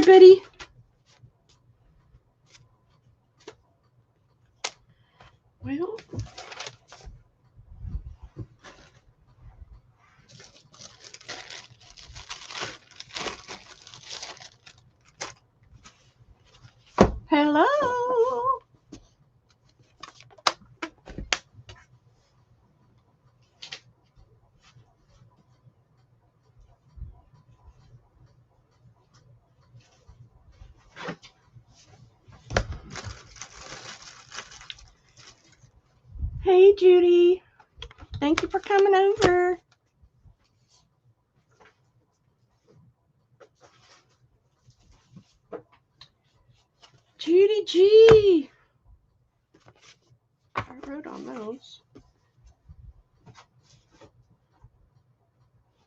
Betty. Well, hello. Hey, Judy. Thank you for coming over. Judy G. I wrote on those.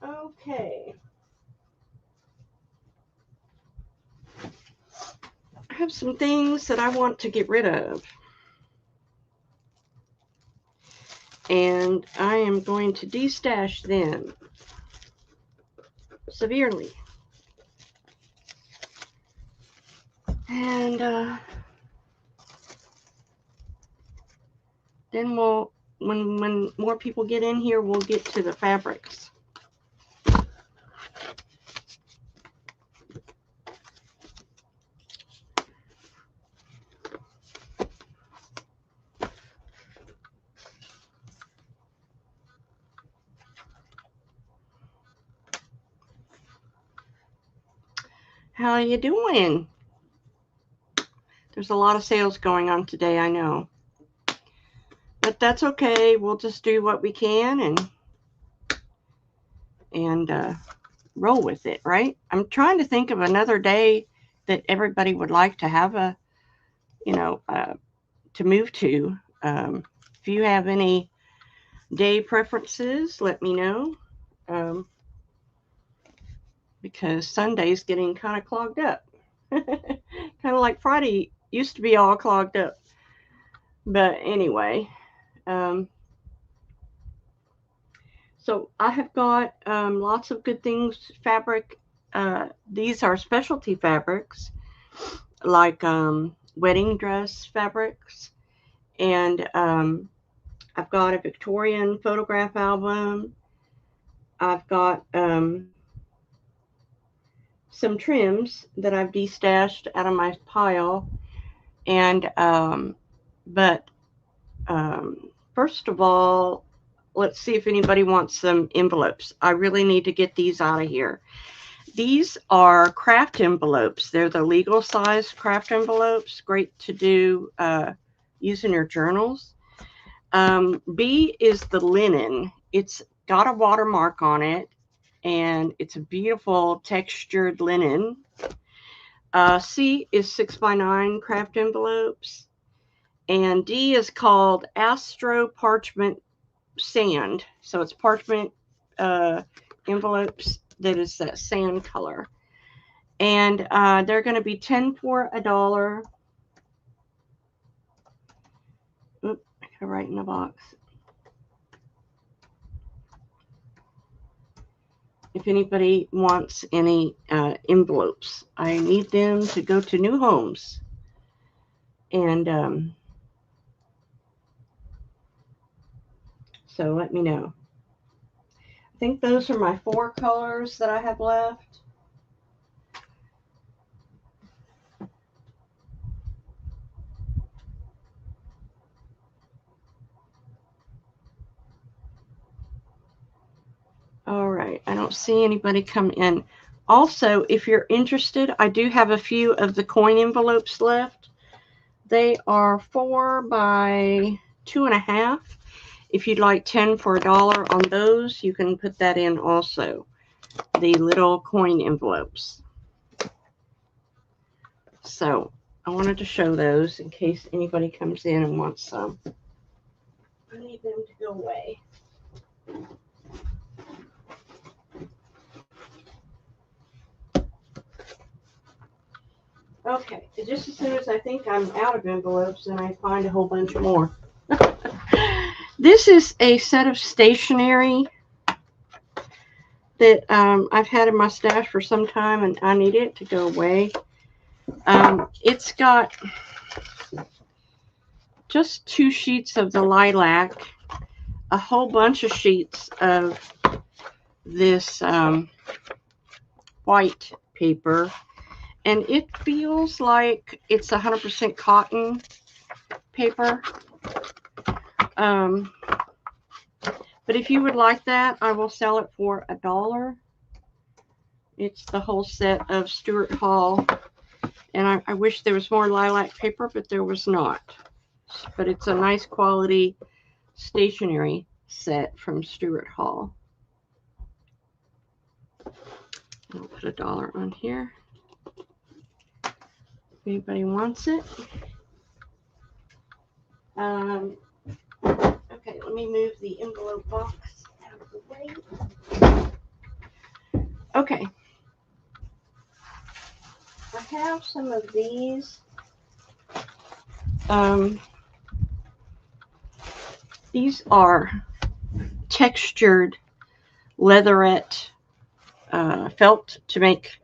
Okay. I have some things that I want to get rid of. And I am going to destash them severely. And then we'll, when more people get in here, we'll get to the fabrics. How are you doing? There's a lot of sales going on today, I know. But that's okay. We'll just do what we can and roll with it, right? I'm trying to think of another day that everybody would like to have a, to move to. If you have any day preferences, let me know. Because Sunday's getting kind of clogged up. Kind of like Friday used to be all clogged up. But anyway, so I have got lots of good things, fabric. These are specialty fabrics, like wedding dress fabrics. And I've got a Victorian photograph album. I've got some trims that I've destashed out of my pile. And, first of all, let's see if anybody wants some envelopes. I really need to get these out of here. These are craft envelopes. They're the legal size craft envelopes. Great to do use in your journals. B is the linen. It's got a watermark on it, and it's a beautiful textured linen. C is 6x9 craft envelopes. And D is called Astro Parchment Sand. So it's parchment envelopes that is that sand color. And they're going to be 10 for $1. Oop, I gotta write in the box. If anybody wants any envelopes, I need them to go to new homes. And so let me know. I think those are my 4 colors that I have left. All right, I don't see anybody come in. Also, if you're interested, I do have a few of the coin envelopes left. They are 4 by 2.5. If you'd like 10 for $1 on those, you can put that in also. The little coin envelopes. So I wanted to show those in case anybody comes in and wants some. I need them to go away. Okay, just as soon as I think I'm out of envelopes, then I find a whole bunch more. This is a set of stationery that I've had in my stash for some time and I need it to go away. It's got just 2 sheets of the lilac, a whole bunch of sheets of this white paper, and it feels like it's 100% cotton paper. But if you would like that, I will sell it for $1. It's the whole set of Stuart Hall. And I wish there was more lilac paper, but there was not. But it's a nice quality stationery set from Stuart Hall. I'll put $1 on here. If anybody wants it. Okay, let me move the envelope box out of the way. Okay. I have some of these. These are textured leatherette felt to make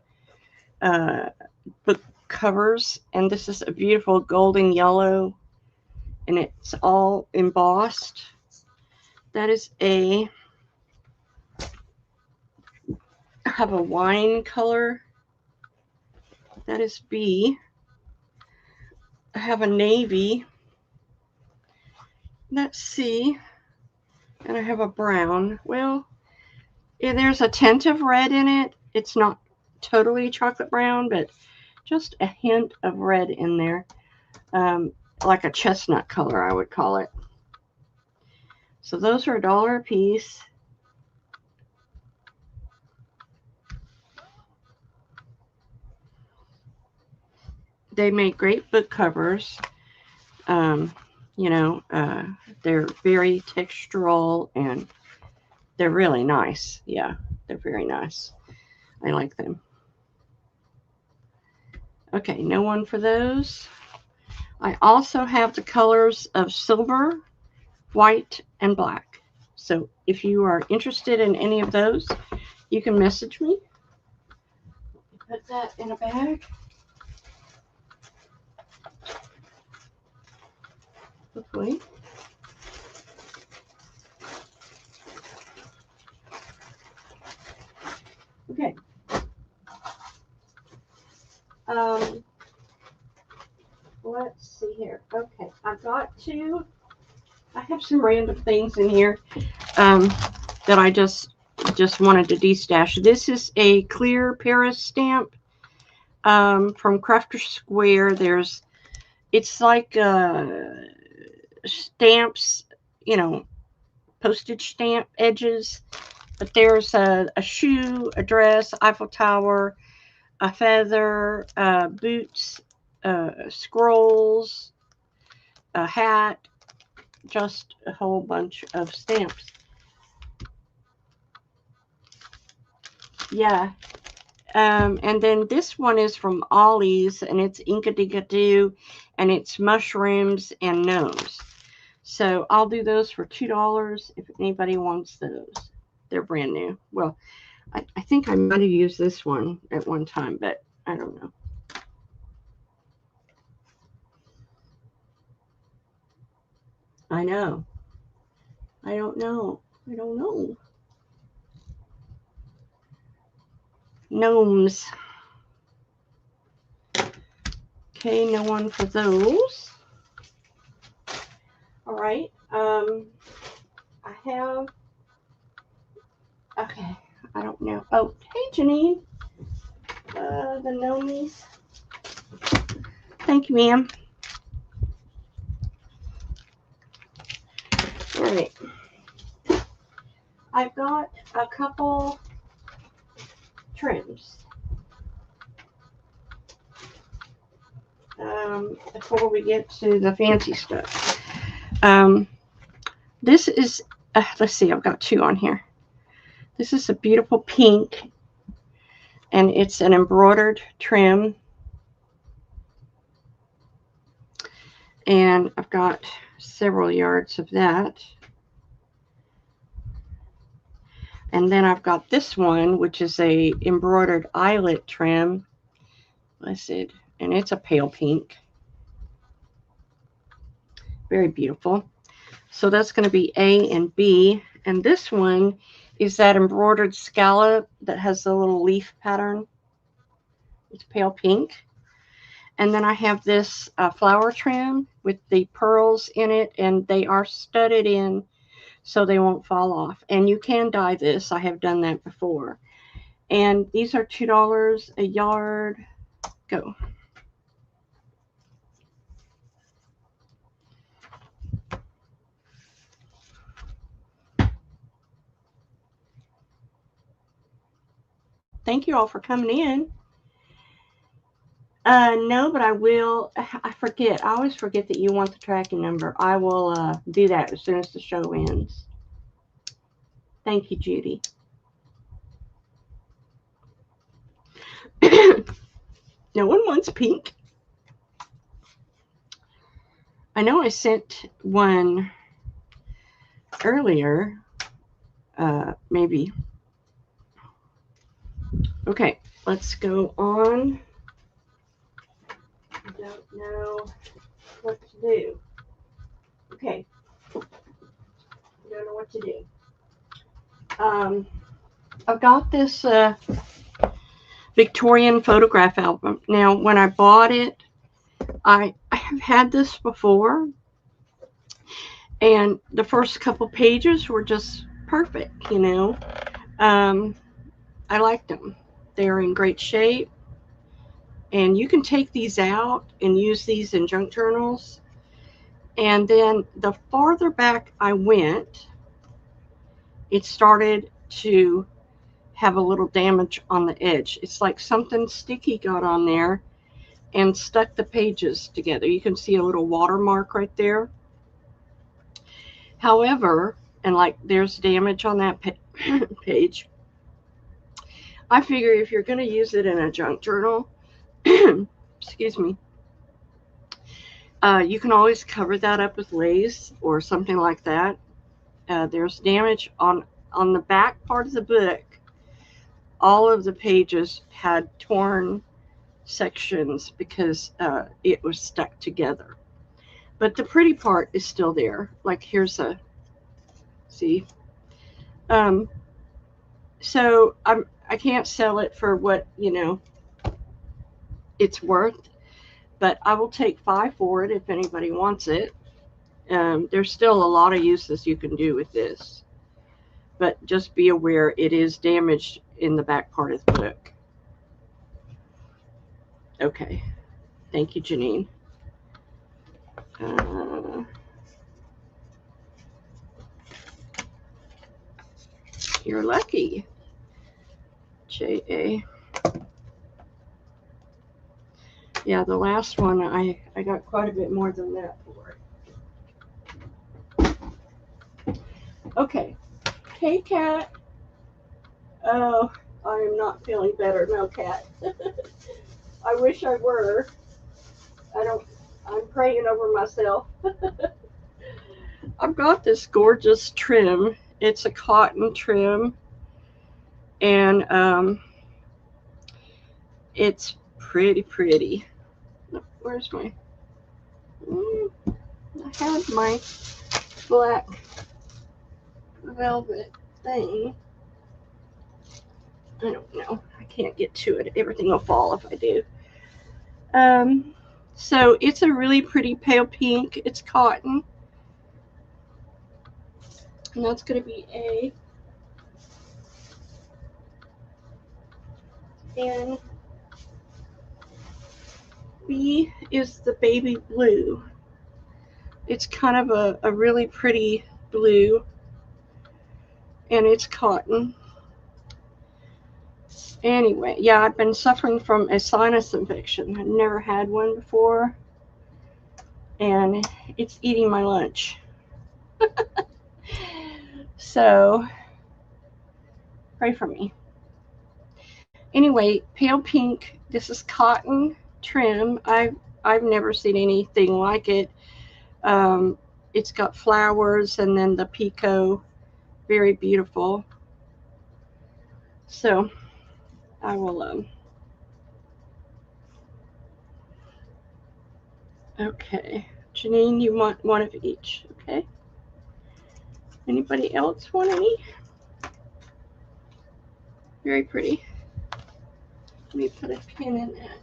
book covers, and this is a beautiful golden yellow, and it's all embossed. That is I have a wine color. That is B. I have a navy. That's C. And I have a brown. Well, yeah, there's a tint of red in it. It's not totally chocolate brown, but just a hint of red in there. Like a chestnut color, I would call it. So those are $1 a piece. They make great book covers. You know, they're very textural and they're really nice. Yeah, they're very nice. I like them. Okay, no one for those. I also have the colors of silver, white, and black. So if you are interested in any of those, you can message me. Put that in a bag. Hopefully. Okay. Let's see here. Okay, I have some random things in here that I just wanted to destash. This is a clear Paris stamp from Crafter Square. It's like stamps, you know, postage stamp edges, but there's a shoe, a dress, Eiffel Tower, a feather, boots, scrolls, a hat, just a whole bunch of stamps. Yeah. And then this one is from Ollie's, and it's Inkadinkadoo, and it's mushrooms and gnomes. So I'll do those for $2 if anybody wants those. They're brand new. Well, I think I might have used this one at one time, but I don't know. I know. I don't know. I don't know. Gnomes. Okay, no one for those. All right. I have. Okay. I don't know. Oh, hey, Janine. The gnomies. Thank you, ma'am. All right. I've got a couple trims. Before we get to the fancy stuff. This is, let's see, I've got 2 on here. This is a beautiful pink, and it's an embroidered trim. And I've got several yards of that. And then I've got this one, which is a embroidered eyelet trim. Let's see, and it's a pale pink. Very beautiful. So that's going to be A and B. And this one is that embroidered scallop that has the little leaf pattern. It's pale pink. And then I have this flower trim with the pearls in it, and they are studded in so they won't fall off. And you can dye this. I have done that before. And these are $2 a yard. Go. Thank you all for coming in. No, but I will. I forget. I always forget that you want the tracking number. I will do that as soon as the show ends. Thank you, Judy. No one wants pink. I know I sent one earlier. Maybe. Okay, let's go on. I don't know what to do. Okay. I don't know what to do. I've got this Victorian photograph album. Now, when I bought it, I have had this before, and the first couple pages were just perfect, you know. I liked them. They're in great shape, and you can take these out and use these in junk journals. And then the farther back I went, it started to have a little damage on the edge. It's like something sticky got on there and stuck the pages together. You can see a little watermark right there. However, and like there's damage on that page, I figure if you're going to use it in a junk journal, excuse me, you can always cover that up with lace or something like that. There's damage on the back part of the book. All of the pages had torn sections because it was stuck together. But the pretty part is still there. Like here's a, see? So I can't sell it for what, you know, it's worth, but I will take 5 for it if anybody wants it. There's still a lot of uses you can do with this, but just be aware it is damaged in the back part of the book. Okay, thank you, Janine. You're lucky, J.A. Yeah, the last one, I got quite a bit more than that for it. Okay. Hey, Cat. Oh, I am not feeling better. No, Cat. I wish I were. I'm praying over myself. I've got this gorgeous trim. It's a cotton trim. And it's pretty. Where's my... I had my black velvet thing. I don't know. I can't get to it. Everything will fall if I do. So it's a really pretty pale pink. It's cotton. And that's going to be A. And B is the baby blue. It's kind of a really pretty blue. And it's cotton. Anyway, yeah, I've been suffering from a sinus infection. I've never had one before. And it's eating my lunch. So, pray for me. Anyway, pale pink. This is cotton trim. I've never seen anything like it. It's got flowers and then the picot. Very beautiful. So I will, okay. Janine, you want one of each, okay? Anybody else want any? Very pretty. Let me put a pin in that.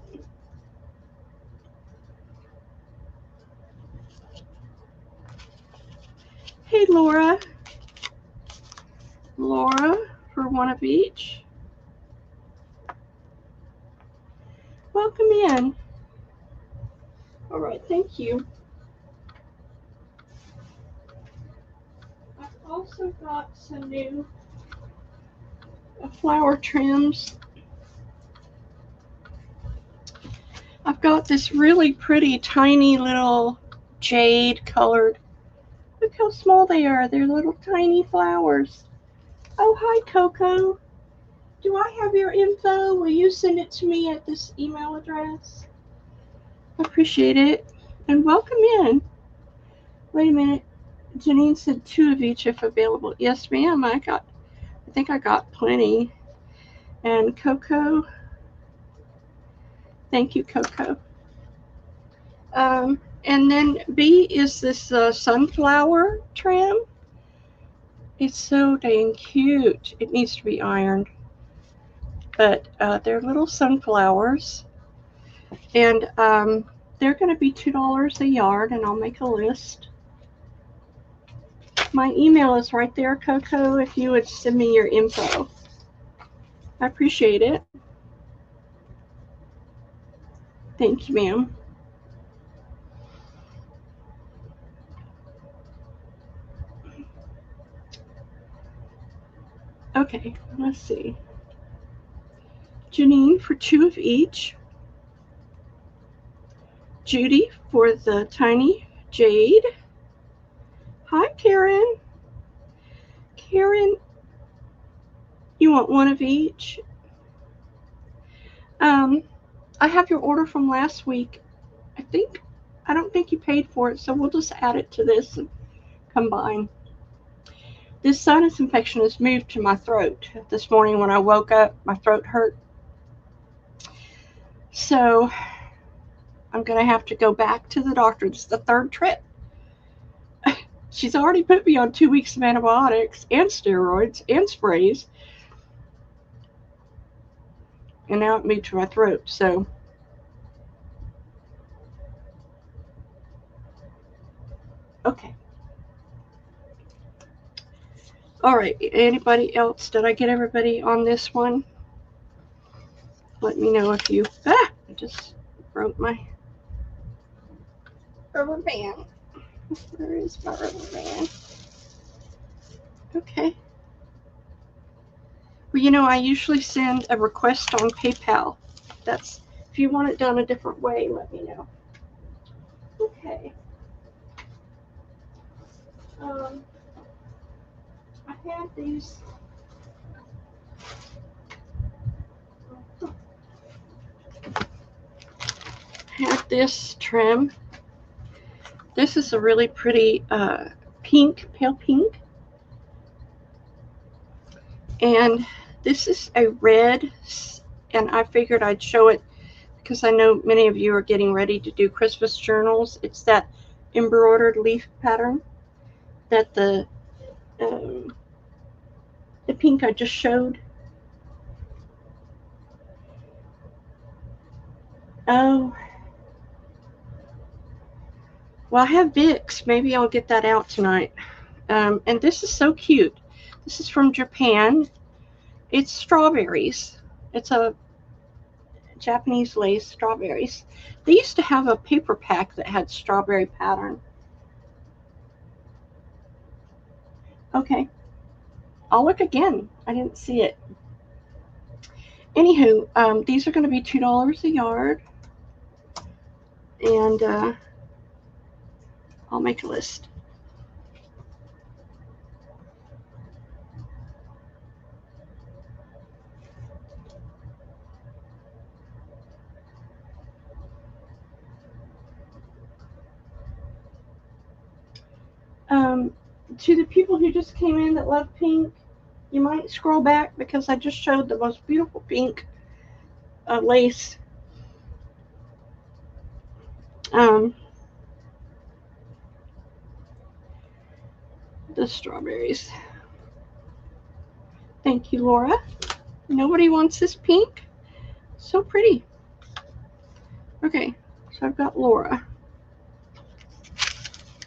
Hey, Laura. Laura, for one of each. Welcome in. All right, thank you. I've also got some new flower trims. I've got this really pretty tiny little jade colored. Look how small they are. They're little tiny flowers. Oh, hi, Coco. Do I have your info? Will you send it to me at this email address? I appreciate it. And welcome in. Wait a minute. Janine said 2 of each if available. Yes, ma'am. I think I got plenty. And Coco. Thank you, Coco. And then B is this sunflower trim. It's so dang cute. It needs to be ironed. But they're little sunflowers. And they're going to be $2 a yard, and I'll make a list. My email is right there, Coco, if you would send me your info. I appreciate it. Thank you, ma'am. Okay, let's see. Janine for 2 of each. Judy for the tiny jade. Hi, Karen. Karen, you want 1 of each? I have your order from last week. I don't think you paid for it, so we'll just add it to this and combine. This sinus infection has moved to my throat. This morning when I woke up, my throat hurt. So I'm going to have to go back to the doctor. This is the 3rd trip. She's already put me on 2 weeks of antibiotics and steroids and sprays. And now it moved to my throat. So okay. All right. Anybody else? Did I get everybody on this one? Let me know if you... I just broke my rubber band. Where is my rubber band? Okay. Well, you know, I usually send a request on PayPal. That's... If you want it done a different way, let me know. Okay. I had these... Had this trim. This is a really pretty pink, pale pink. And this is a red, and I figured I'd show it because I know many of you are getting ready to do Christmas journals. It's that embroidered leaf pattern that the pink I just showed. Oh, well, I have Vicks. Maybe I'll get that out tonight. And this is so cute. This is from Japan. It's strawberries. It's a Japanese lace strawberries. They used to have a paper pack that had strawberry pattern. Okay. I'll look again. I didn't see it. Anywho, these are going to be $2 a yard. And I'll make a list. To the people who just came in that love pink, You might scroll back because I just showed the most beautiful pink lace. The strawberries. Thank you, Laura. Nobody wants this pink. So pretty. Okay, so I've got Laura.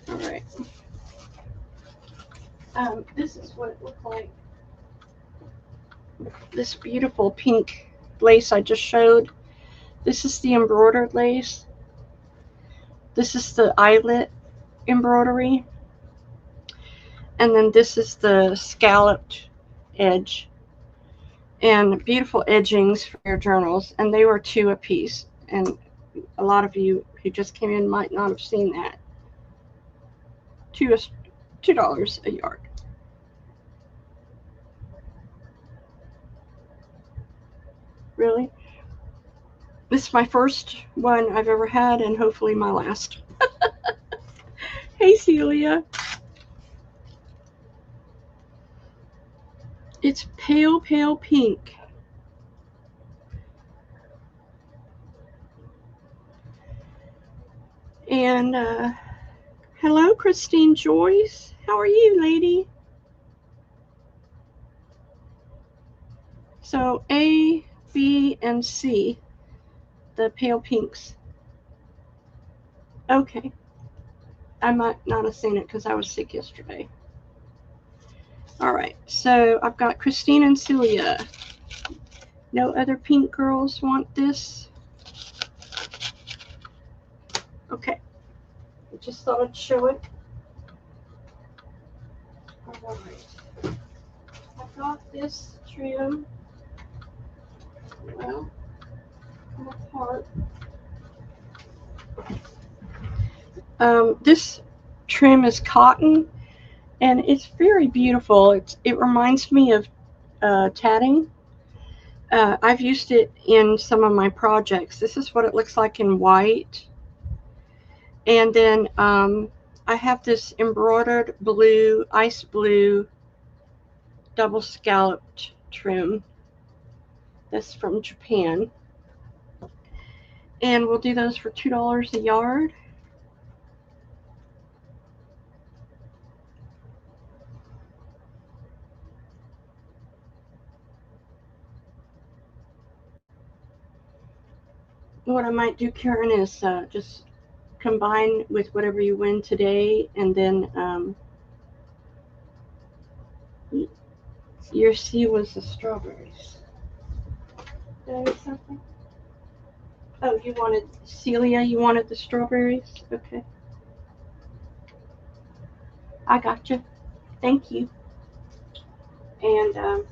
All right. This is what it looked like. This beautiful pink lace I just showed. This is the embroidered lace. This is the eyelet embroidery. And then this is the scalloped edge. And beautiful edgings for your journals. And they were $2 a piece. And a lot of you who just came in might not have seen that. $2 a yard. Really? This is my first one I've ever had, and hopefully my last. Hey, Celia. It's pale, pale pink. And hello, Christine Joyce. How are you, lady? So A, B, and C, the pale pinks. Okay. I might not have seen it because I was sick yesterday. All right, so I've got Christine and Celia. No other pink girls want this? Okay. I just thought I'd show it. All right. I've got this trim. Well, come apart. This trim is cotton, and it's very beautiful. It reminds me of tatting. I've used it in some of my projects. This is what it looks like in white. And then I have this embroidered blue, ice blue, double scalloped trim. That's from Japan. And we'll do those for $2 a yard. What I might do, Karen, is just combine with whatever you win today, and then your C was the strawberries. Did I miss something? Oh, you wanted, Celia, you wanted the strawberries? Okay. I got you. Thank you. And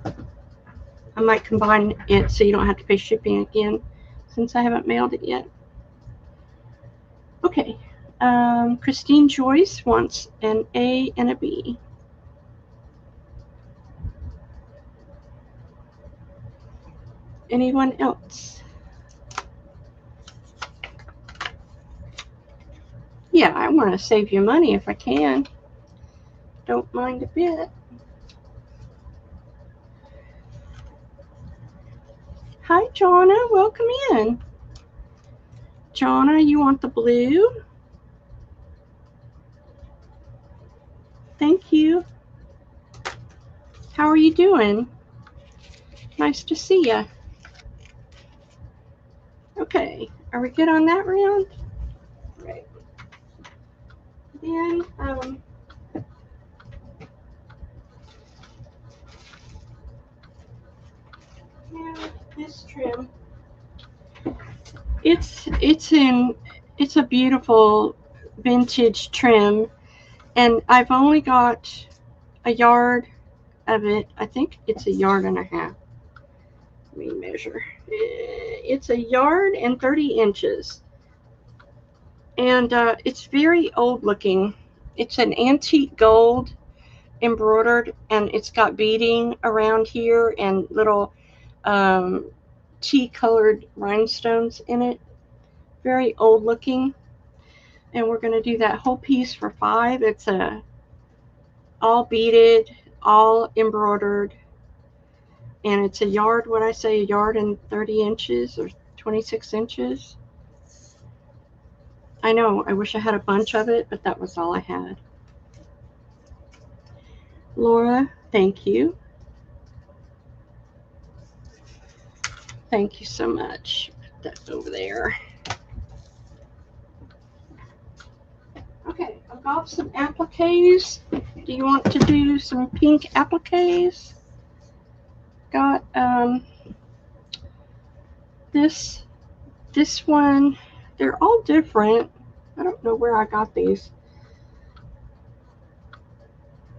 I might combine it so you don't have to pay shipping again since I haven't mailed it yet. Okay. Christine Joyce wants an A and a B. Anyone else? Yeah, I want to save you money if I can. Don't mind a bit. Hi, Jonna. Welcome in. Jonna, you want the blue? Thank you. How are you doing? Nice to see you. Okay, are we good on that round? Right. Then, yeah, this trim. It's a beautiful vintage trim, and I've only got a yard of it. I think it's a yard and a half. Let me measure. It's a yard and 30 inches. And it's very old looking. It's an antique gold embroidered, and it's got beading around here and little tea-colored rhinestones in it. Very old looking. And we're going to do that whole piece for 5. It's all beaded, all embroidered. And it's a yard, what I say, a yard and 30 inches or 26 inches. I know, I wish I had a bunch of it, but that was all I had. Laura, thank you. Thank you so much. Put that over there. Okay, I've got some appliques. Do you want to do some pink appliques? Got this one. They're all different. I don't know where I got these.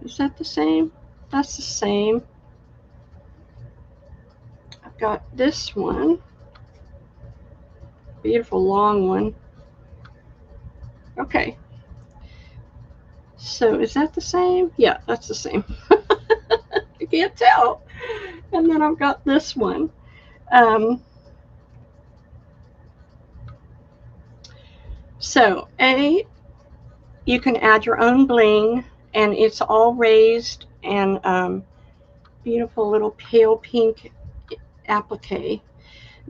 Is that the same? That's the same. I've got this one. Beautiful long one. Okay. So is that the same? Yeah, that's the same. You can't tell. And then I've got this one. So you can add your own bling, and it's all raised and beautiful little pale pink applique.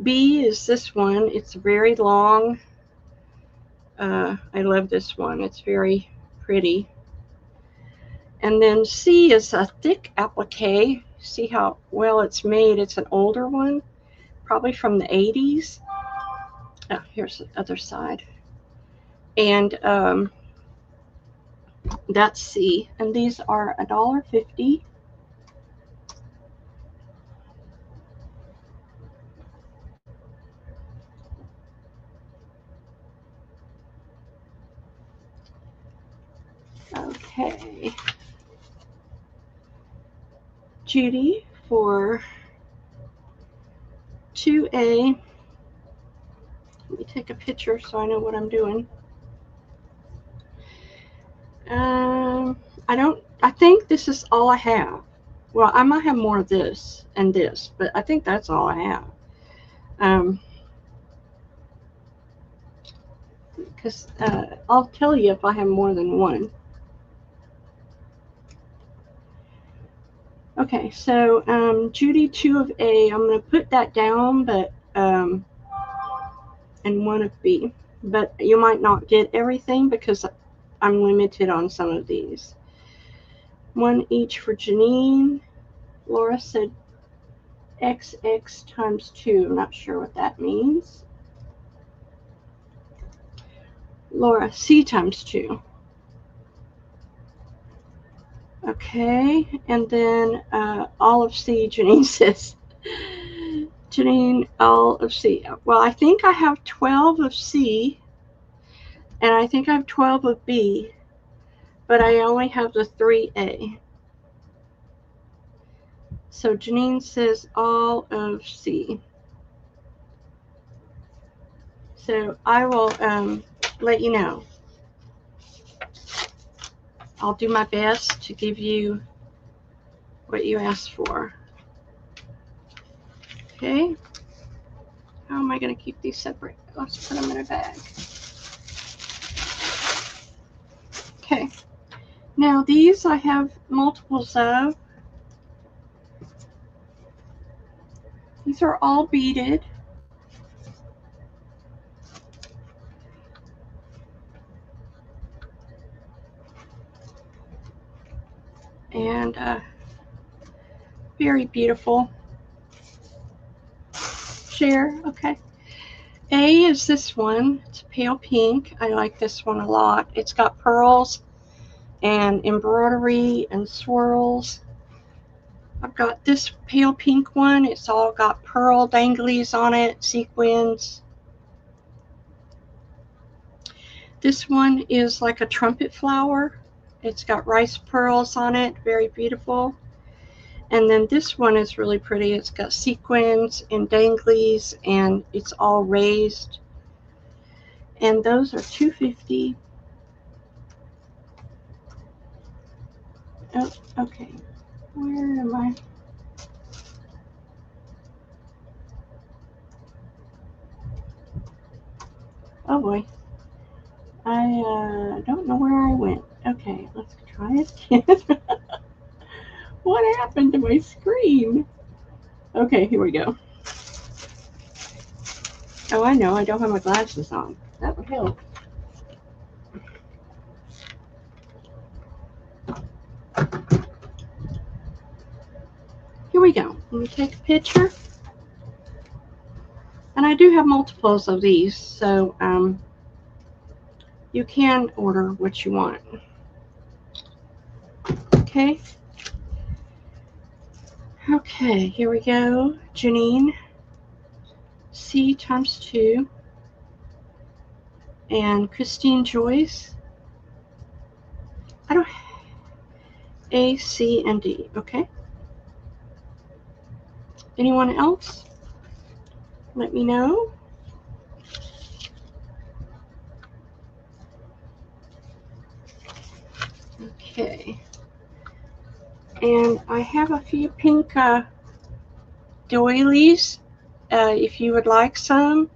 B is this one. It's very long. I love this one. It's very pretty. And then C is a thick applique. See how well it's made. It's an older one, probably from the 80s. Oh, here's the other side. And that's C. And these are $1.50. Okay. Judy for 2A. Let me take a picture so I know what I'm doing. I think this is all I have. Well, I might have more of this and this, but I think that's all I have. Because I'll tell you if I have more than one. Okay, so Judy 2 of A, I'm going to put that down, but and 1 of B. But you might not get everything because I'm limited on some of these. 1 each for Janine. Laura said XX times 2. I'm not sure what that means. Laura, C times 2. Okay, and then all of C, Janine says. Janine, all of C. Well, I think I have 12 of C, and I think I have 12 of B, but I only have the 3A. So Janine says all of C. So I will let you know. I'll do my best to give you what you asked for. Okay. How am I going to keep these separate? Let's put them in a bag. Okay. Now these I have multiples of. These are all beaded. And very beautiful. Share, okay. A is this one. It's pale pink. I like this one a lot. It's got pearls and embroidery and swirls. I've got this pale pink one. It's all got pearl danglies on it, sequins. This one is like a trumpet flower. It's got rice pearls on it, very beautiful. And then this one is really pretty. It's got sequins and danglies, and it's all raised. And those are $2.50. Oh, okay. Where am I? Oh boy. I don't know where I went. Okay, let's try it again. What happened to my screen? Okay, here we go. Oh, I know, I don't have my glasses on. That would help. Here we go. Let me take a picture. And I do have multiples of these, so you can order what you want. Okay. Okay, here we go. Janine, C times 2. And Christine Joyce. I don't A, C, and D. Okay. Anyone else? Let me know. Okay. And I have a few pink doilies. If you would like some,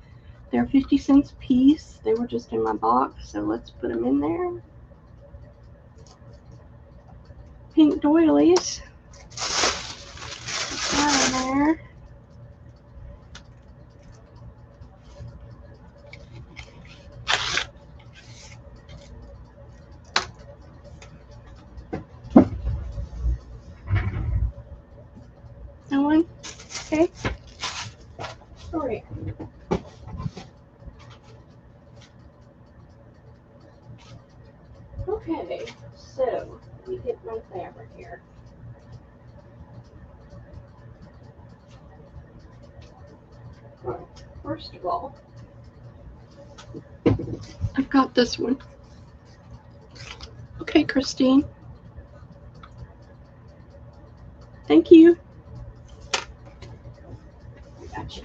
they're 50 cents a piece. They were just in my box, so let's put them in there. Pink doilies. Put that in there. That one. Okay. All right. Okay, so let me get my fabric here. All right. First of all, I've got this one. Okay, Christine. Thank you. Gotcha.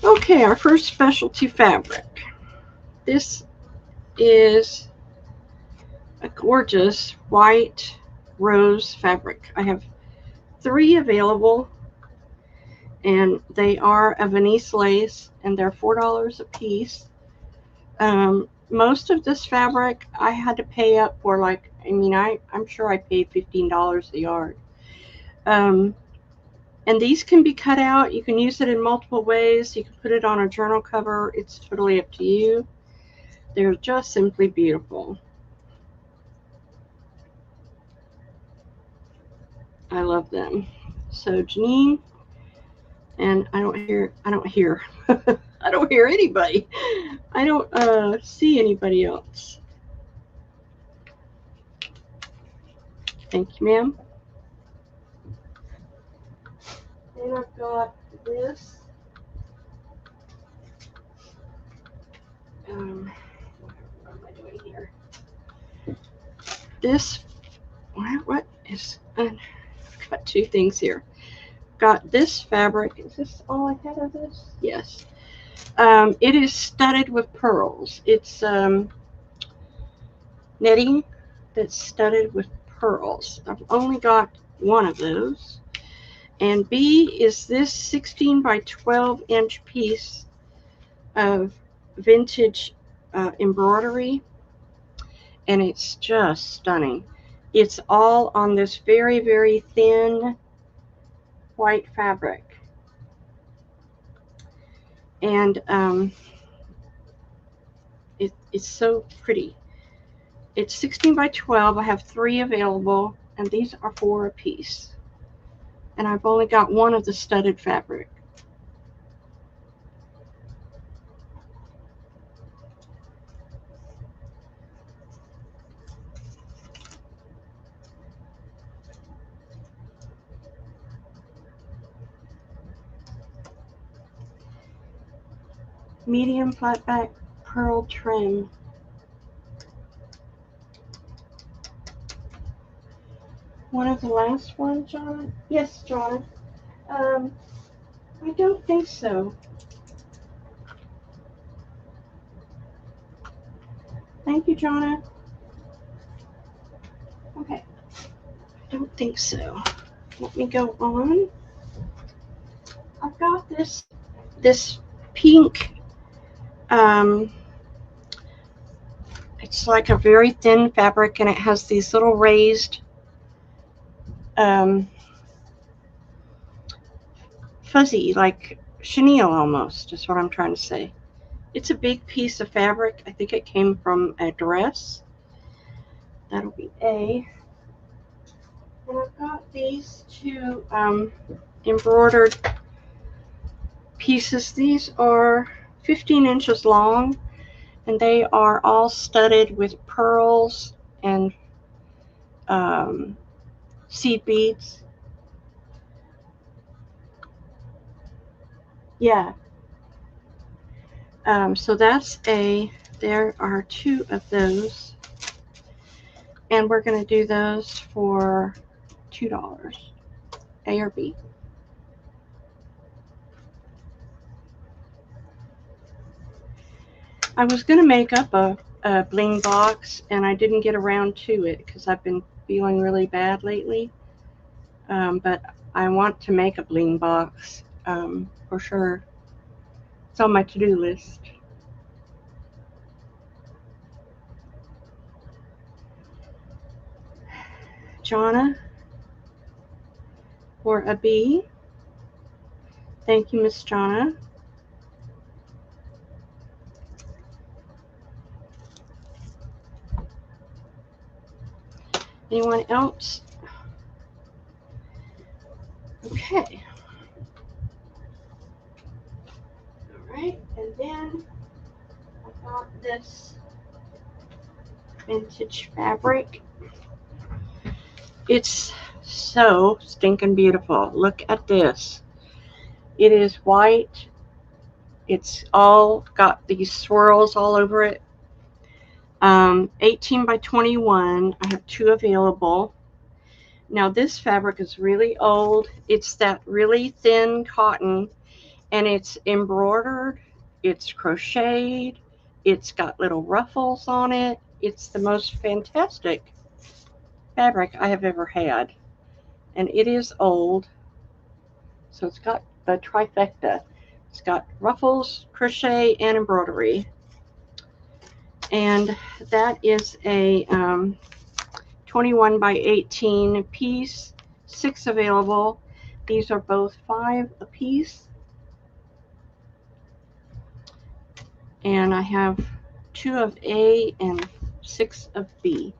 Okay, our first specialty fabric. This is a gorgeous white rose fabric. I have 3 available, and they are a Venice lace, and they're $4 a piece. Most of this fabric I had to pay up for, like, I mean, I'm sure I paid $15 a yard. And these can be cut out. You can use it in multiple ways. You can put it on a journal cover. It's totally up to you. They're just simply beautiful. I love them. So Janine, and I don't hear I don't hear anybody. I don't see anybody else. Thank you, ma'am. Then I've got this. What am I doing here? This, what is, I've got 2 things here. Got this fabric. Is this all I had of this? Yes. It is studded with pearls. It's knitting that's studded with pearls. I've only got 1 of those. And B is this 16 by 12 inch piece of vintage embroidery, and it's just stunning. It's all on this very, very thin white fabric, and it's so pretty. It's 16 by 12. I have 3 available, and these are $4 a piece. And I've only got 1 of the studded fabric. Medium flat back pearl trim. One of the last ones, John? Yes, John. I don't think so. Thank you, Jonna. Okay. I don't think so. Let me go on. I've got this pink. It's like a very thin fabric, and it has these little raised fuzzy, like chenille almost, is what I'm trying to say. It's a big piece of fabric. I think it came from a dress. That'll be A. And I've got these two embroidered pieces. These are 15 inches long, and they are all studded with pearls and seed beads. Yeah. So that's A. There are two of those. And we're going to do those for $2. A or B? I was going to make up a bling box, and I didn't get around to it because I've been feeling really bad lately. But I want to make a bling box for sure. It's on my to-do list. Jonna for a B. Thank you, Miss Jonna. Anyone else? Okay. All right, and then I got this vintage fabric. It's so stinking beautiful. Look at this. It is white. It's all got these swirls all over it. 18 by 21. I have two available. Now this fabric is really old. It's that really thin cotton, and it's embroidered. It's crocheted. It's got little ruffles on it. It's the most fantastic fabric I have ever had. And it is old. So it's got the trifecta. It's got ruffles, crochet, and embroidery. And that is a 21 by 18 piece, 6 available. These are both 5 a piece. And I have 2 of A and 6 of B.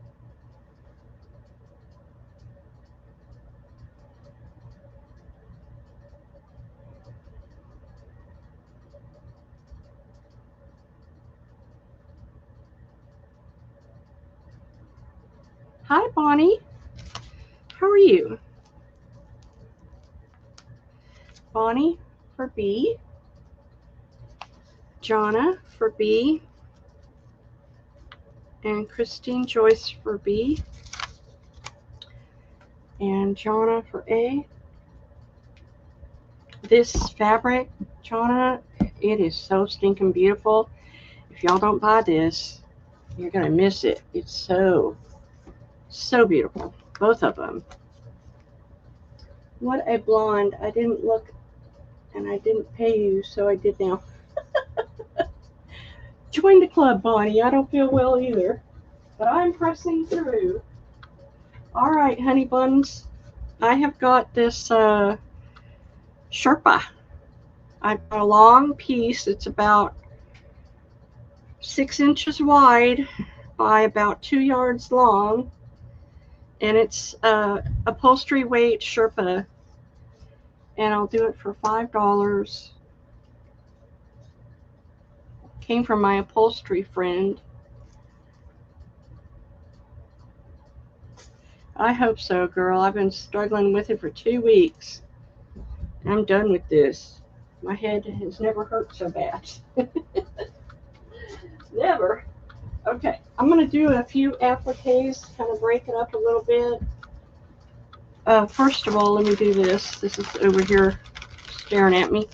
Hi, Bonnie. How are you? Bonnie for B. Jonna for B. And Christine Joyce for B. And Jonna for A. This fabric, Jonna, it is so stinking beautiful. If y'all don't buy this, you're going to miss it. It's so beautiful. Both of them. What a blonde. I didn't look, and I didn't pay you, so I did now. Join the club, Bonnie. I don't feel well either, but I'm pressing through. All right, honey buns. I have got this Sherpa. I've got a long piece. It's about 6 inches wide by about 2 yards long, and it's upholstery weight Sherpa, and I'll do it for $5. Came from my upholstery friend. I hope so, girl. I've been struggling with it for 2 weeks. I'm done with this. My head has never hurt so bad. Never. Okay, I'm going to do a few appliques, kind of break it up a little bit. First of all, let me do this. This is over here staring at me.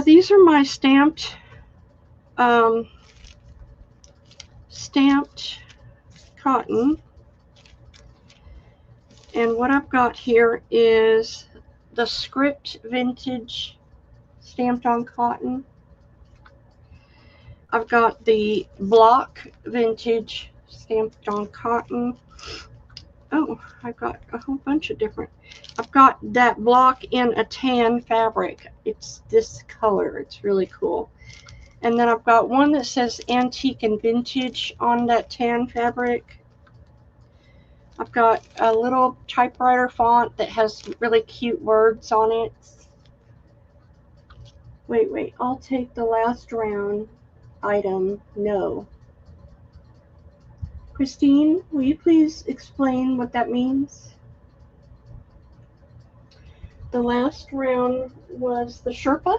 These are my stamped cotton. And what I've got here is the Script Vintage stamped on cotton. I've got the Block Vintage stamped on cotton. Oh, I've got a whole bunch of different. I've got that block in a tan fabric. It's this color. It's really cool. And then I've got one that says antique and vintage on that tan fabric. I've got a little typewriter font that has really cute words on it. Wait, I'll take the last round item. No. Christine, will you please explain what that means? The last round was the Sherpa.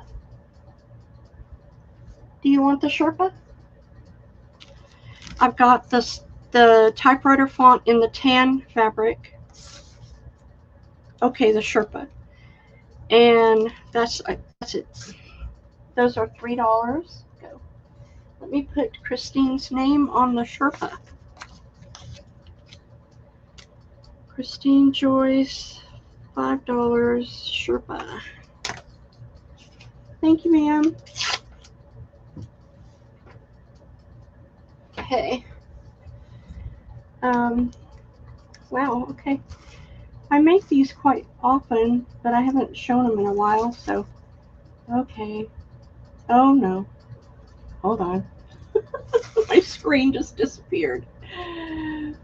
Do you want the Sherpa? I've got the typewriter font in the tan fabric. Okay, the Sherpa. And that's it. Those are $3. Go. Let me put Christine's name on the Sherpa. Christine Joyce, $5 Sherpa. Thank you, ma'am. Okay. Wow, okay. I make these quite often, but I haven't shown them in a while, so. Okay. Oh, no. Hold on. My screen just disappeared.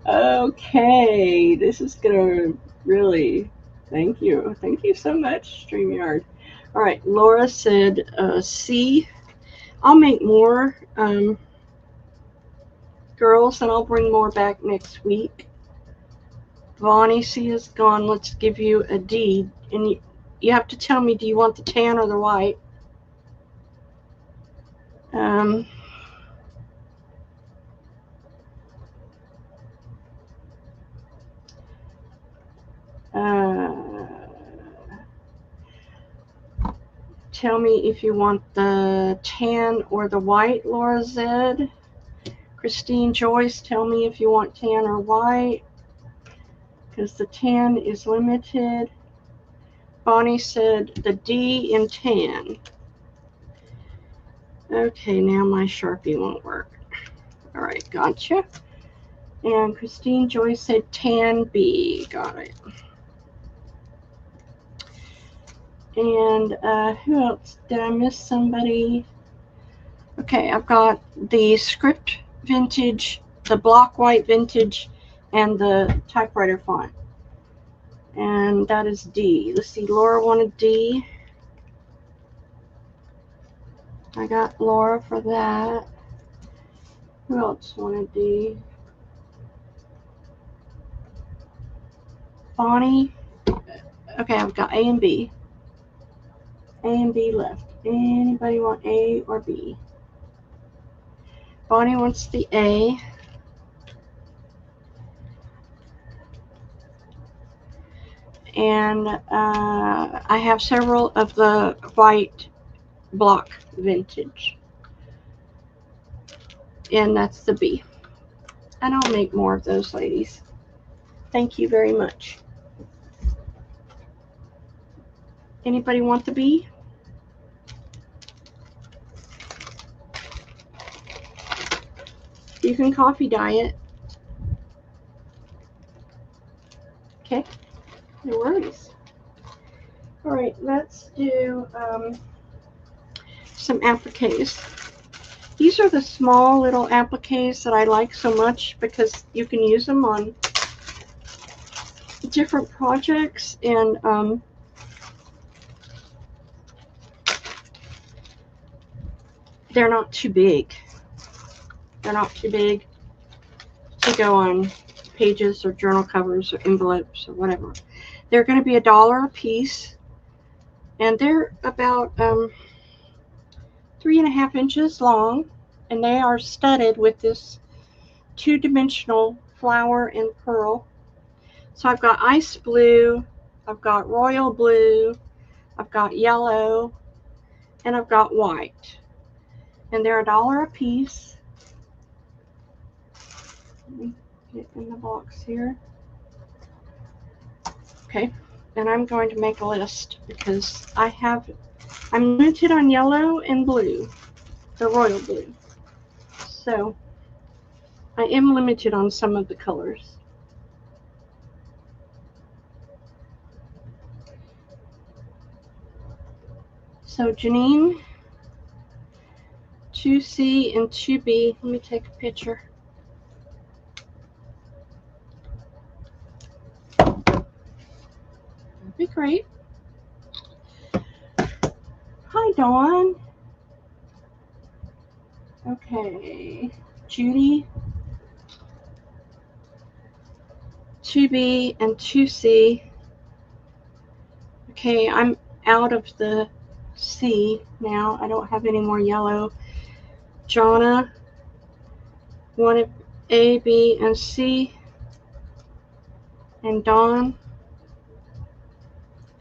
Okay, this is gonna really, thank you. Thank you so much, StreamYard. All right, Laura said C. I'll make more girls, and I'll bring more back next week. Bonnie C is gone. Let's give you a D. And you have to tell me, do you want the tan or the white? Tell me if you want the tan or the white, Laura Z. Christine Joyce, tell me if you want tan or white, because the tan is limited. Bonnie said the D in tan. Okay, now my Sharpie won't work. All right, gotcha. And Christine Joyce said tan B. Got it. And who else? Did I miss somebody? Okay, I've got the script vintage, the block white vintage, and the typewriter font. And that is D. Let's see, Laura wanted D. I got Laura for that. Who else wanted D? Bonnie. Okay, I've got A and B. A and B left. Anybody want A or B? Bonnie wants the A. And I have several of the white block vintage. And that's the B. And I'll make more of those, ladies. Thank you very much. Anybody want the B? You can coffee dye it. Okay, no worries. All right, let's do some appliques. These are the small little appliques that I like so much because you can use them on different projects, and they're not too big. They're not too big to go on pages or journal covers or envelopes or whatever. They're going to be $1 a piece, and they're about 3.5 inches long, and they are studded with this 2-dimensional flower and pearl. So I've got ice blue, I've got royal blue, I've got yellow, and I've got white. And they're $1 a piece. Let me get in the box here. Okay, and I'm going to make a list because I'm limited on yellow and blue, the royal blue. So I am limited on some of the colors. So Janine, 2C and 2B. Let me take a picture. That'd be great. Hi, Dawn. Okay, Judy, 2B and 2C. Okay, I'm out of the C now. I don't have any more yellow. Jonna, 1 of A, B, and C. And Dawn,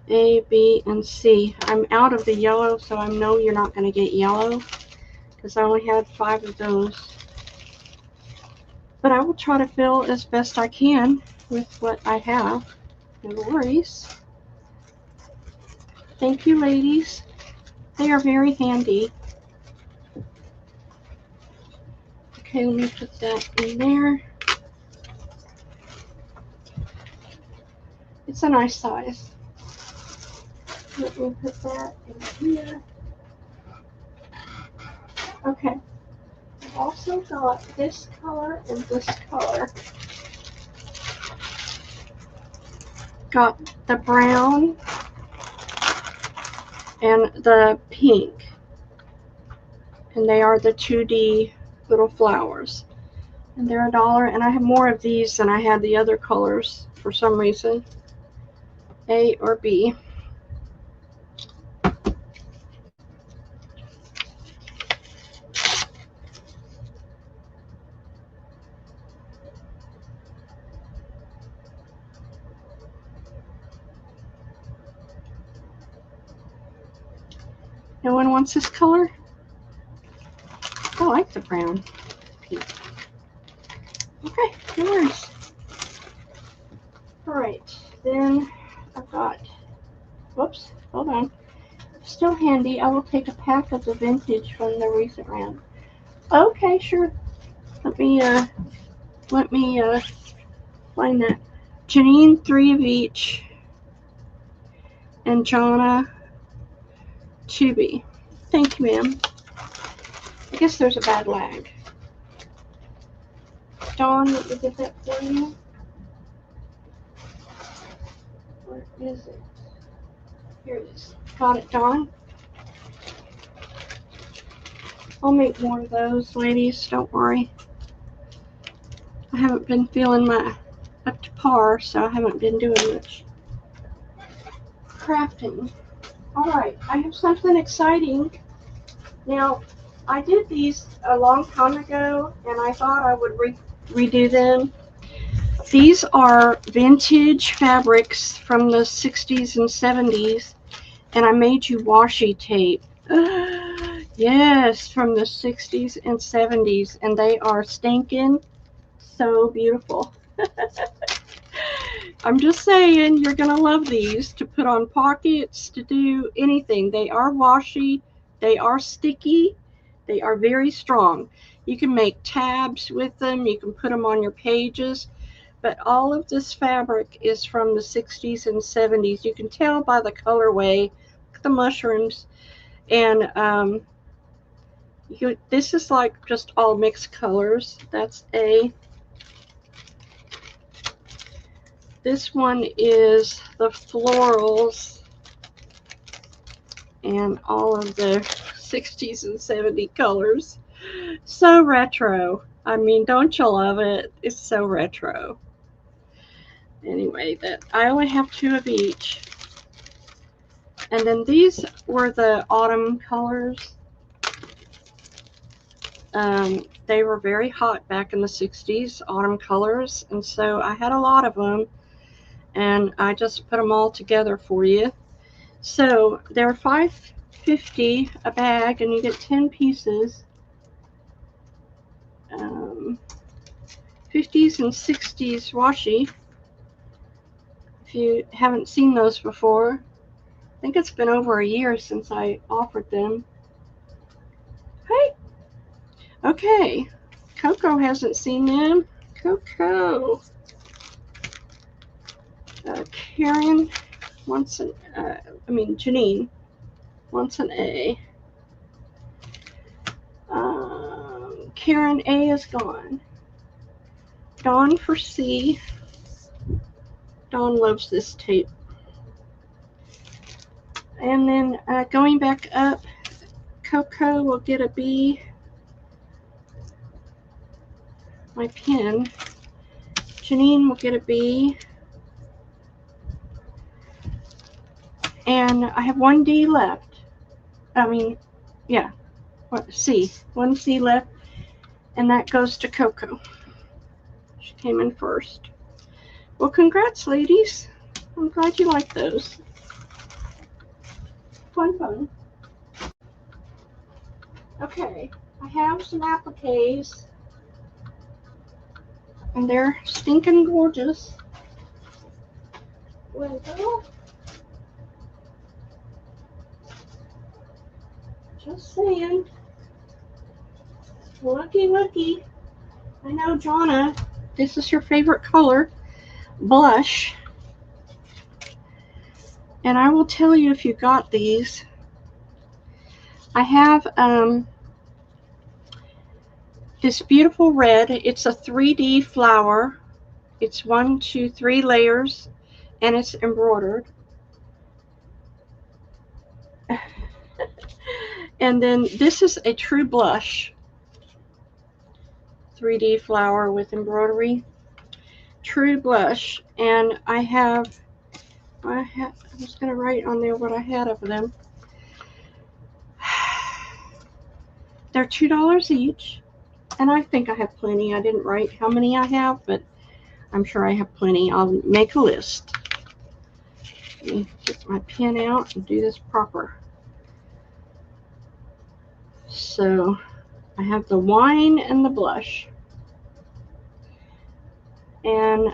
A, B, and C. I'm out of the yellow, so I know you're not going to get yellow because I only had 5 of those. But I will try to fill as best I can with what I have. No worries. Thank you, ladies. They are very handy. Okay, let me put that in there. It's a nice size. Let me put that in here. Okay. I've also got this color and this color. Got the brown and the pink. And they are the 2D little flowers. And they're $1. And I have more of these than I had the other colors for some reason. A or B. No one wants this color? I like the brown. Okay, no worries. Alright, then I've got, whoops, hold on. Still handy, I will take a pack of the vintage from the recent round. Okay, sure. Let me find that. Janine, 3 of each. And Jonna, 2B. Thank you, ma'am. I guess there's a bad lag. Dawn, let me get that for you. Where is it? Here it is. Got it, Dawn. I'll make more of those, ladies. Don't worry. I haven't been feeling my up to par, so I haven't been doing much crafting. Alright, I have something exciting. Now, I did these a long time ago, and I thought I would redo them. These are vintage fabrics from the 60s and 70s, and I made you washi tape. Yes, from the 60s and 70s, and they are stinking so beautiful. I'm just saying, you're going to love these to put on pockets, to do anything. They are washi, they are sticky, they are very strong. You can make tabs with them, you can put them on your pages, but all of this fabric is from the 60s and 70s. You can tell by the colorway, the mushrooms, and this is like just all mixed colors. That's A. This one is the florals and all of the 60s and 70s colors. So retro. I mean, don't you love it? It's so retro. Anyway, that I only have 2 of each. And then these were the autumn colors. They were very hot back in the 60s, autumn colors, and so I had a lot of them, and I just put them all together for you. So they're $5.50 a bag, and you get 10 pieces. 50s and 60s washi. If you haven't seen those before, I think it's been over a year since I offered them. Hey, okay, Coco hasn't seen them. Coco. Karen wants Janine wants an A. Karen, A is gone. Dawn for C. Dawn loves this tape. And then going back up, Coco will get a B. My pen. Janine will get a B. And I have one D left. I mean, yeah, C. One C left. And that goes to Coco. She came in first. Well, congrats, ladies. I'm glad you like those. Fun. Okay, I have some appliques. And they're stinking gorgeous. Well, just saying. Looky. I know, Jonna, this is your favorite color, blush. And I will tell you if you got these. I have this beautiful red. It's a 3D flower. It's 1, 2, 3 layers, and it's embroidered. And then this is a true blush. 3D flower with embroidery. True blush. And I was going to write on there what I had of them. They're $2 each. And I think I have plenty. I didn't write how many I have, but I'm sure I have plenty. I'll make a list. Let me get my pen out and do this proper. So I have the wine and the blush. And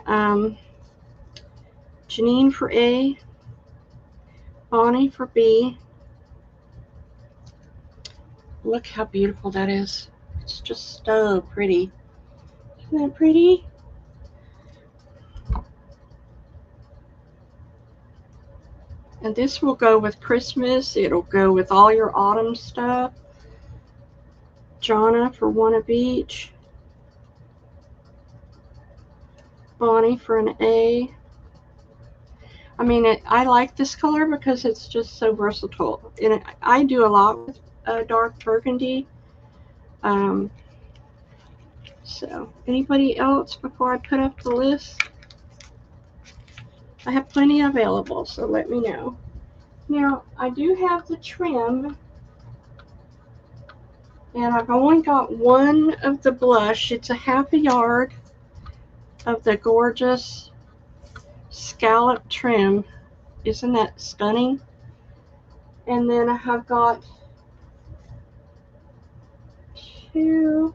Janine for A, Bonnie for B. Look how beautiful that is. It's just so pretty. Isn't that pretty? And this will go with Christmas. It'll go with all your autumn stuff. Jonna for one of each. Bonnie for an A. I mean, I like this color because it's just so versatile. And I do a lot with dark burgundy. So, anybody else before I put up the list? I have plenty available, so let me know. Now, I do have the trim. And I've only got one of the blush. It's a half a yard of the gorgeous scallop trim. Isn't that stunning? And then I have got two,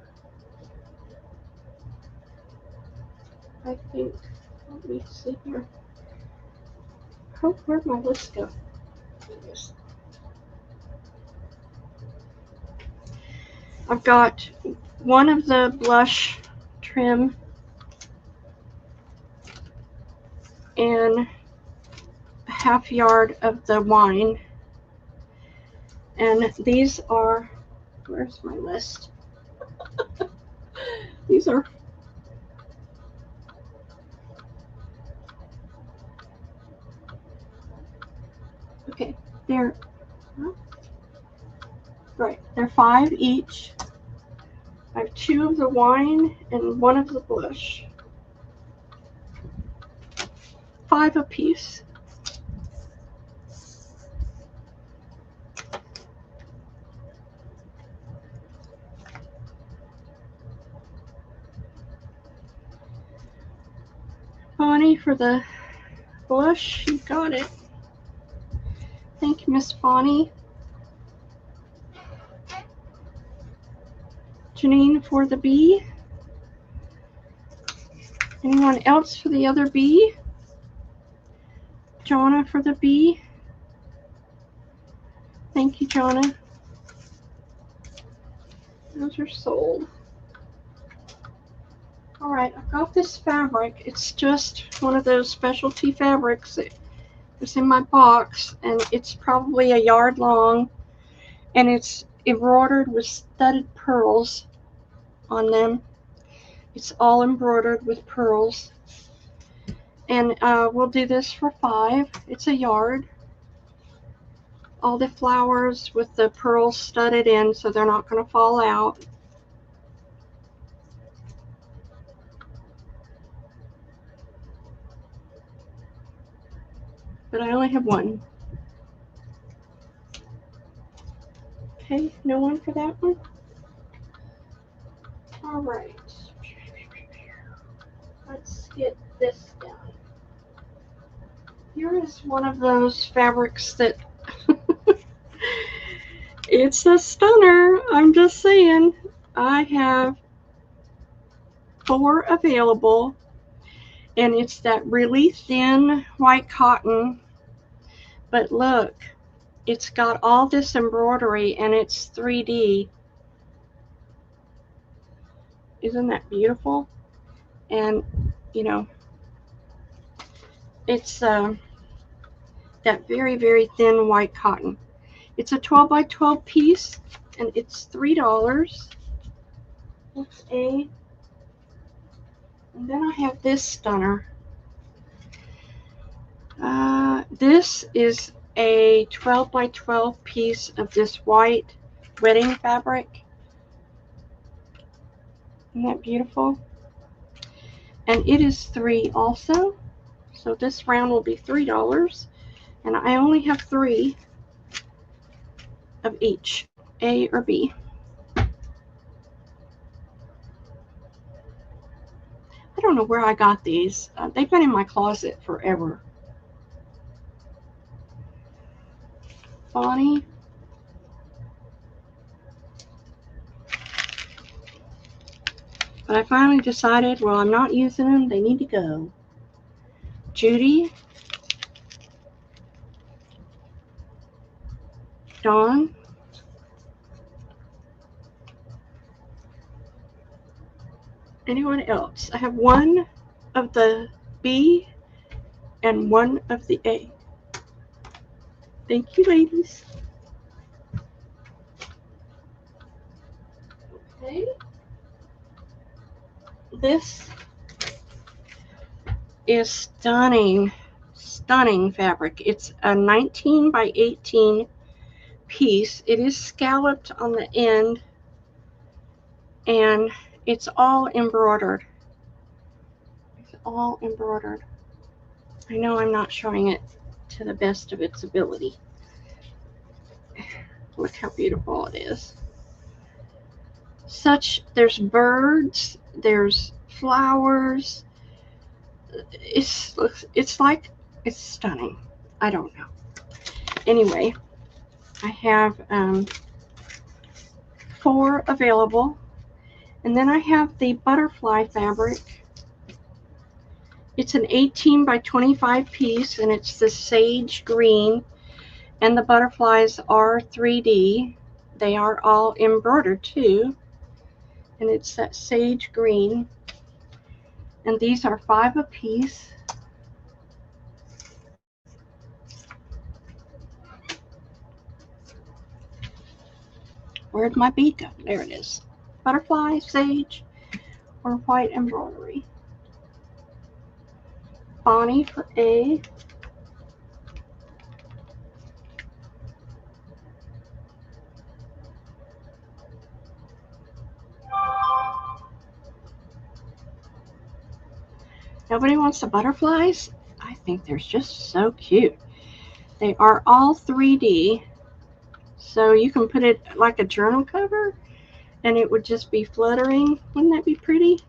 I think. Let me see here. Oh, where'd my list go? I've got one of the blush trim and a half yard of the wine. And these are, where's my list? These are okay, they're right, they're $5 each. I have 2 of the wine and 1 of the blush. $5 a piece. Bonnie for the blush, you got it. Thank you, Miss Bonnie. Janine for the B. Anyone else for the other B? Jonna for the B. Thank you, Jonna. Those are sold. All right, I've got this fabric. It's just one of those specialty fabrics that was in my box, and it's probably a yard long. And it's embroidered with studded pearls on them. It's all embroidered with pearls. And we'll do this for $5. It's a yard. All the flowers with the pearls studded in so they're not going to fall out. But I only have one. Okay, no one for that one? All right. Let's get this done. Here is one of those fabrics that it's a stunner. I'm just saying. I have 4 available, and it's that really thin white cotton. But look, it's got all this embroidery and it's 3D. Isn't that beautiful? And you know, it's that very, very thin white cotton. It's a 12 by 12 piece, and it's $3. That's A. And then I have this stunner. This is a 12 by 12 piece of this white wedding fabric. Isn't that beautiful? And it is $3 also. So this round will be $3. And I only have 3 of each, A or B. I don't know where I got these. They've been in my closet forever. Bonnie. But I finally decided, well, I'm not using them. They need to go. Judy. Dawn. Anyone else? I have 1 of the B and 1 of the A. Thank you, ladies. Okay. This is stunning, stunning fabric. It's a 19 by 18 piece. It is scalloped on the end, and it's all embroidered. It's all embroidered. I know I'm not showing it to the best of its ability. Look how beautiful it is. There's birds, there's flowers. It's stunning. I don't know. Anyway, I have 4 available. And then I have the butterfly fabric. It's an 18 by 25 piece, and it's the sage green. And the butterflies are 3D. They are all embroidered too. And it's that sage green. And these are 5 a piece. Where'd my bead go? There it is. Butterfly, sage, or white embroidery. Bonnie for A. Nobody wants the butterflies? I think they're just so cute. They are all 3D. So you can put it like a journal cover and it would just be fluttering. Wouldn't that be pretty?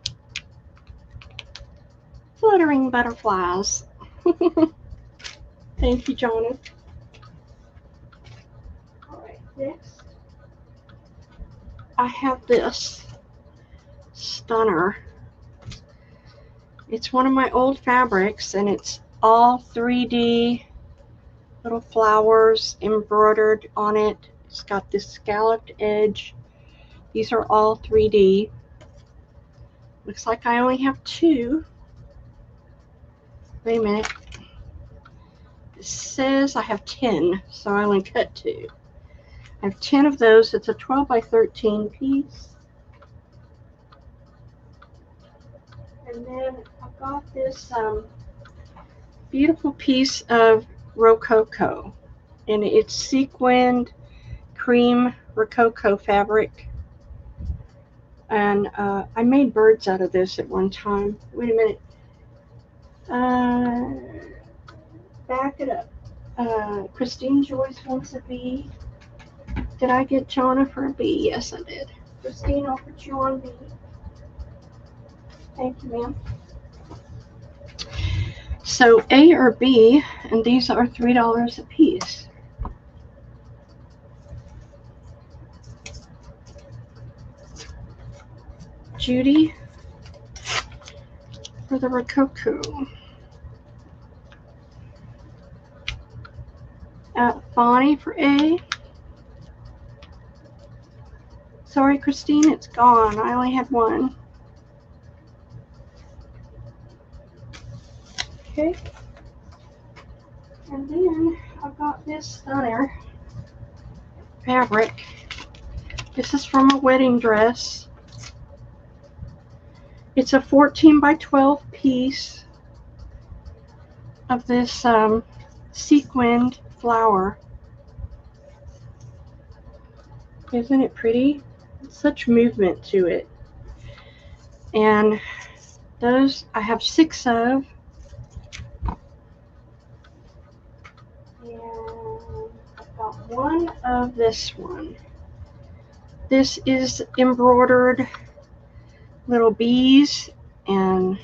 Fluttering butterflies. Thank you, Jonathan. All right, next I have this stunner. It's one of my old fabrics, and it's all 3D little flowers embroidered on it. It's got this scalloped edge. These are all 3D. Looks like I only have 2. Wait a minute. It says I have 10, so I only cut 2. I have 10 of those. It's a 12 by 13 piece. And then I've got this beautiful piece of Rococo, and it's sequined cream Rococo fabric. And I made birds out of this at one time. Wait a minute. Back it up. Christine Joyce wants a bee. Did I get Jonna for a bee? Yes, I did. Christine, I'll put you on bee. Thank you, ma'am. So A or B, and these are $3 a piece. Judy for the Rococo. Bonnie for A. Sorry, Christine, it's gone. I only had one. Okay. And then I've got this stunner fabric. This is from a wedding dress. It's a 14 by 12 piece of this sequined flower. Isn't it pretty? Such movement to it. And those I have 6 of. And I've got one of this one. This is embroidered little bees and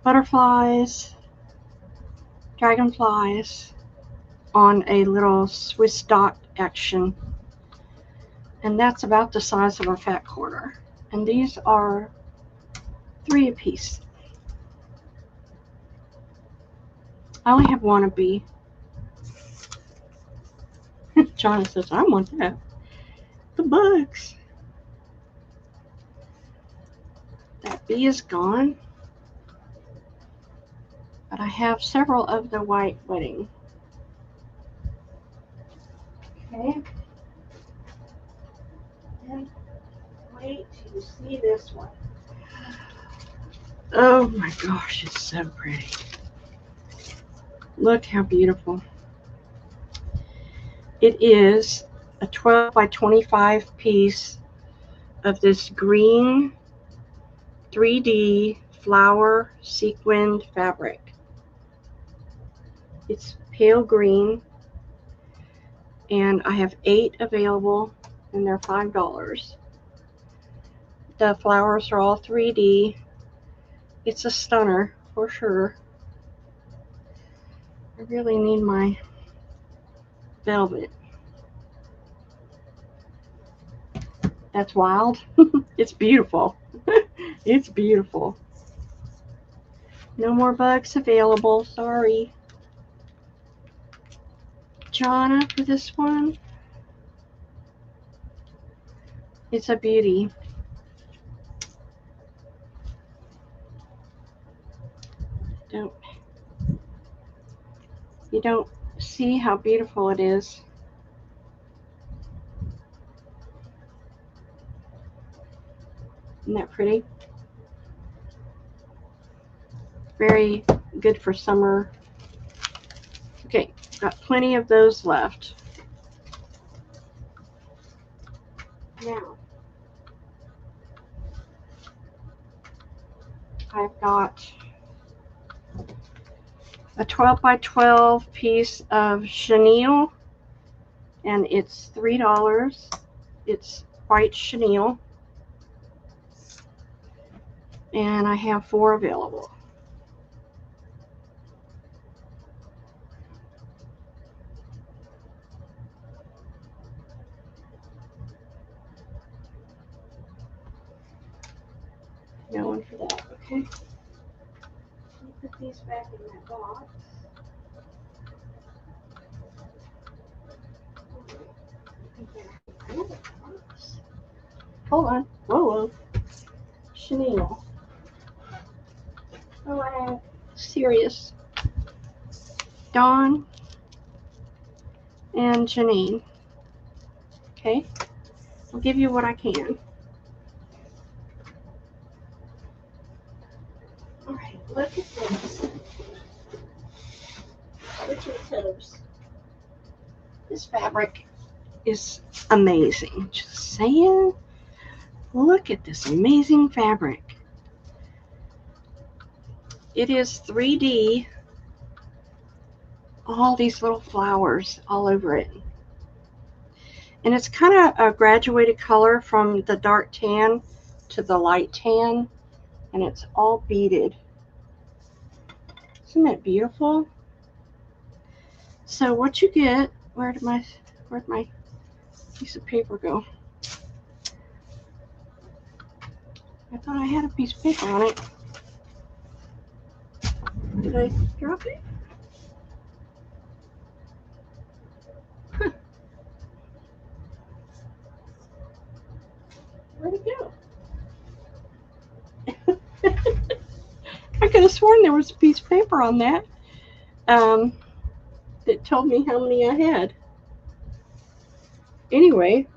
butterflies, dragonflies on a little Swiss dot action. And that's about the size of a fat quarter. And these are $3 a piece. I only have one a bee. Jonna says, I want that. The bugs. That bee is gone. But I have several of the white wedding. Okay. And wait till you see this one. Oh my gosh, it's so pretty. Look how beautiful. It is a 12 by 25 piece of this green 3D flower sequined fabric. It's pale green, and I have 8 available, and they're $5. The flowers are all 3D. It's a stunner for sure. I really need my velvet. That's wild. It's beautiful. It's beautiful. No more bugs available. Sorry. Jonna for this one. It's a beauty. You don't see how beautiful it is. Isn't that pretty? Very good for summer. Okay, got plenty of those left. Now, I've got a 12 by 12 piece of chenille, and it's $3. It's white chenille, and I have 4 available. No one for that, okay? Let me put these back in that box. Hold on. Whoa. Chenille. Oh, I have Serious. Dawn and Janine. Okay, I'll give you what I can. All right, look at this. Switch your toes. This fabric is amazing. Just saying. Look at this amazing fabric. It is 3D. All these little flowers all over it. And it's kind of a graduated color from the dark tan to the light tan. And it's all beaded. Isn't that beautiful? So what you get, where'd my piece of paper go? I thought I had a piece of paper on it. Did I drop it? Huh. Where'd it go? I could have sworn there was a piece of paper on that that told me how many I had. Anyway,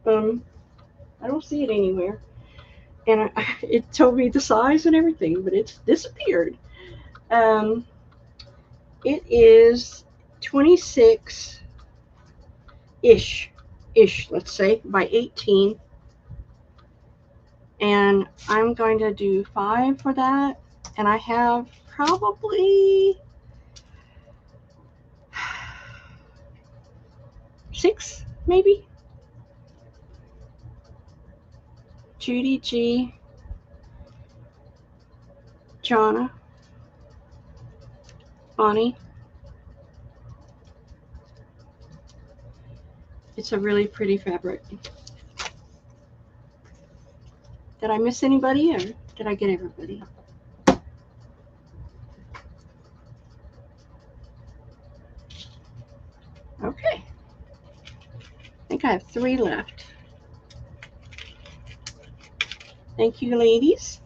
I don't see it anywhere. And it told me the size and everything, but it's disappeared. It is 26-ish, let's say, by 18. And I'm going to do 5 for that. And I have probably 6, maybe. Judy G, Jonna, Bonnie. It's a really pretty fabric. Did I miss anybody, or did I get everybody? Okay. I think I have 3 left. Thank you, ladies.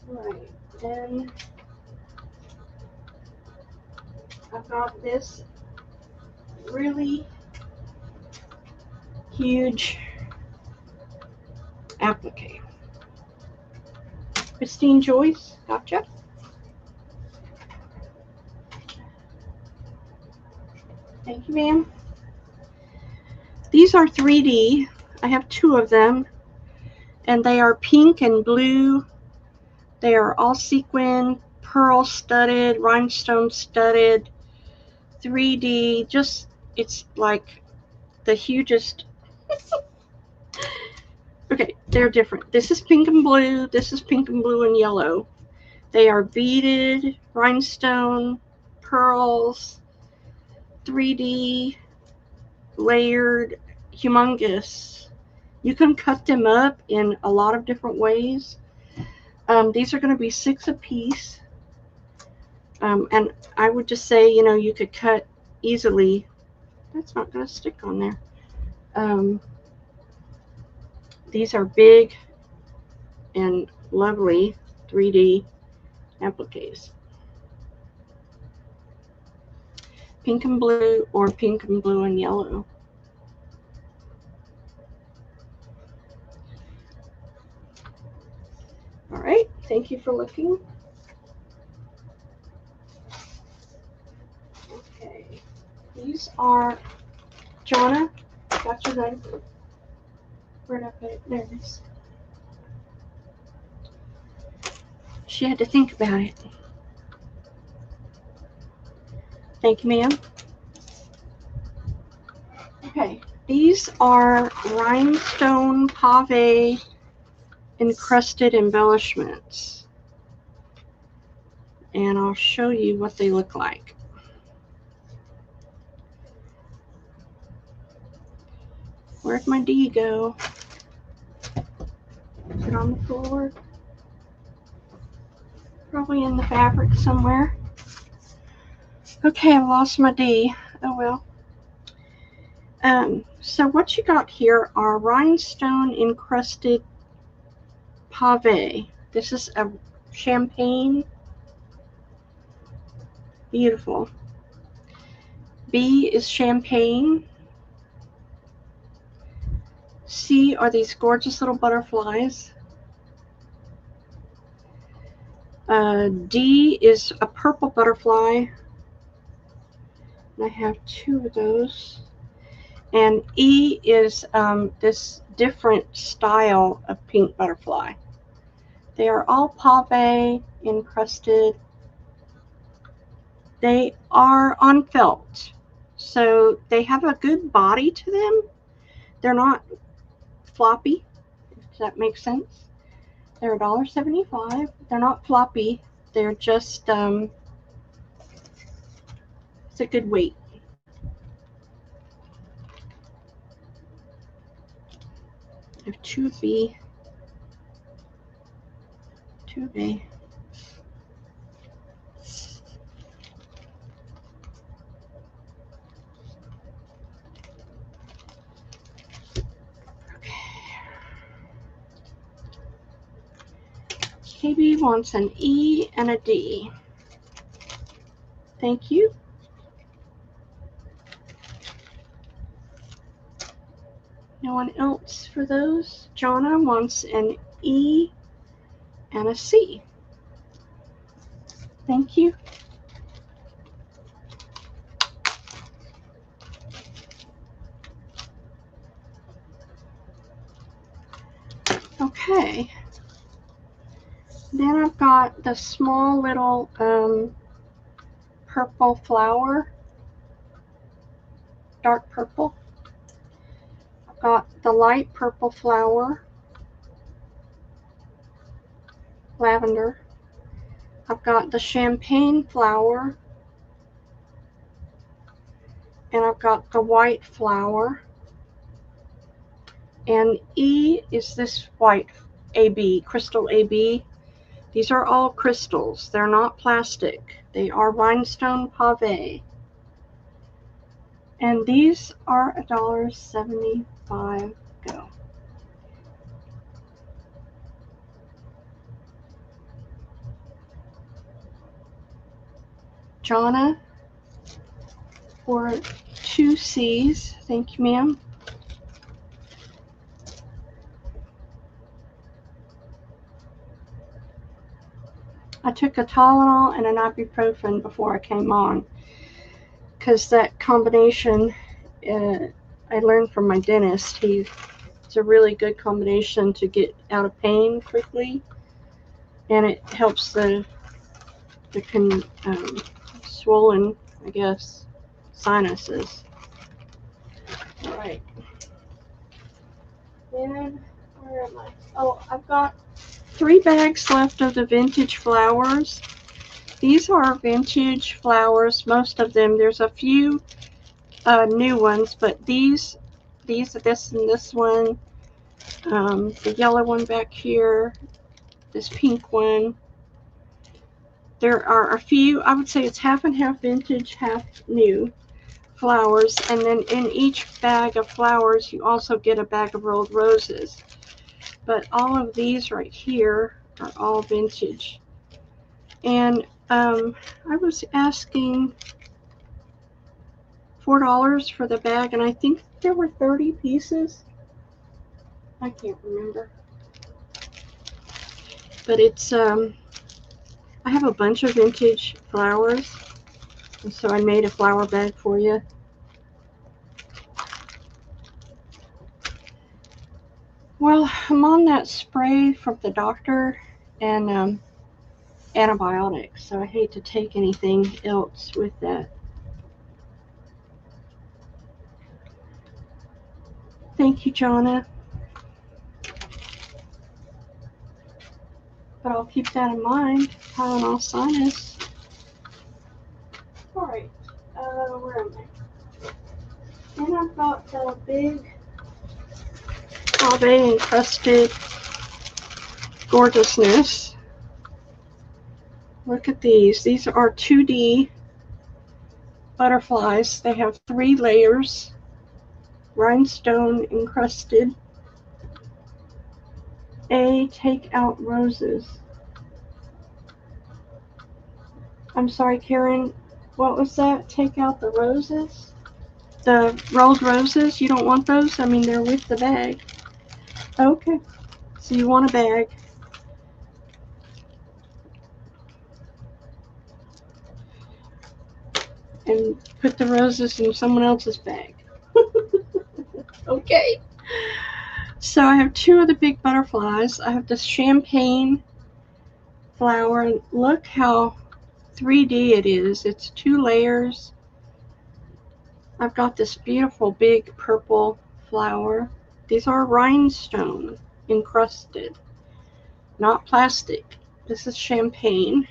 All right, then I've got this really huge applique. Christine Joyce, gotcha. Thank you, ma'am. These are 3D. I have 2 of them, and they are pink and blue. They are all sequin, pearl studded, rhinestone studded, 3D. Just, it's like the hugest. Okay, they're different. This is pink and blue. This is pink and blue and yellow. They are beaded, rhinestone, pearls, 3D, layered, humongous. You can cut them up in a lot of different ways. These are going to be 6 a piece. And I would just say, you know, you could cut easily. That's not going to stick on there. These are big and lovely 3D appliques. Pink and blue, or pink and blue and yellow. All right, thank you for looking. Okay, these are, Jonna, got your name? Where'd I put it? There it is. She had to think about it. Thank you, ma'am. Okay, these are rhinestone pave encrusted embellishments. And I'll show you what they look like. Where'd my D go? Is it on the floor? Probably in the fabric somewhere. Okay, I lost my D. Oh well. So what you got here are rhinestone encrusted pave. This is a champagne. Beautiful. B is champagne. C are these gorgeous little butterflies. D is a purple butterfly. I have 2 of those. And E is this different style of pink butterfly. They are all pave encrusted. They are on felt, so they have a good body to them. They're not floppy, if that makes sense. They're $1.75. They're not floppy. They're just it's a good weight. I have 2 of B, 2 of A. KB wants an E and a D. Thank you. No one else for those? Jonna wants an E and a C. Thank you. Okay. Then I've got the small little purple flower, dark purple. I've got the light purple flower, lavender. I've got the champagne flower, and I've got the white flower. And E is this white AB, crystal AB. These are all crystals. They're not plastic. They are rhinestone pave. And these are $1.75. Go. Jonna for 2 C's. Thank you, ma'am. I took a Tylenol and an ibuprofen before I came on, because that combination, I learned from my dentist. It's a really good combination to get out of pain quickly, and it helps the swollen, I guess, sinuses. All right. Then, where am I? Oh, I've got 3 bags left of the vintage flowers. These are vintage flowers, most of them. There's a few new ones, but this and this one, the yellow one back here, this pink one. There are a few, I would say it's half and half vintage, half new flowers. And then in each bag of flowers, you also get a bag of rolled roses. But all of these right here are all vintage. And I was asking $4 for the bag, and I think there were 30 pieces. I can't remember. But it's, I have a bunch of vintage flowers, and so I made a flower bag for you. Well, I'm on that spray from the doctor and antibiotics, so I hate to take anything else with that. Thank you, Jonna. But I'll keep that in mind. Tylenol sinus. All right. Where am I? And I've got the big pave encrusted gorgeousness. Look at these. These are 2D butterflies. They have 3 layers, rhinestone encrusted. A, take out roses. I'm sorry, Karen, What was that? Take out the roses? The rolled roses? You don't want those? I mean, they're with the bag. Okay. So you want a bag. And put the roses in someone else's bag. Okay. So I have two of the big butterflies. I have this champagne flower. And look how 3D it is. It's 2 layers. I've got this beautiful big purple flower. These are rhinestone encrusted, not plastic. This is champagne.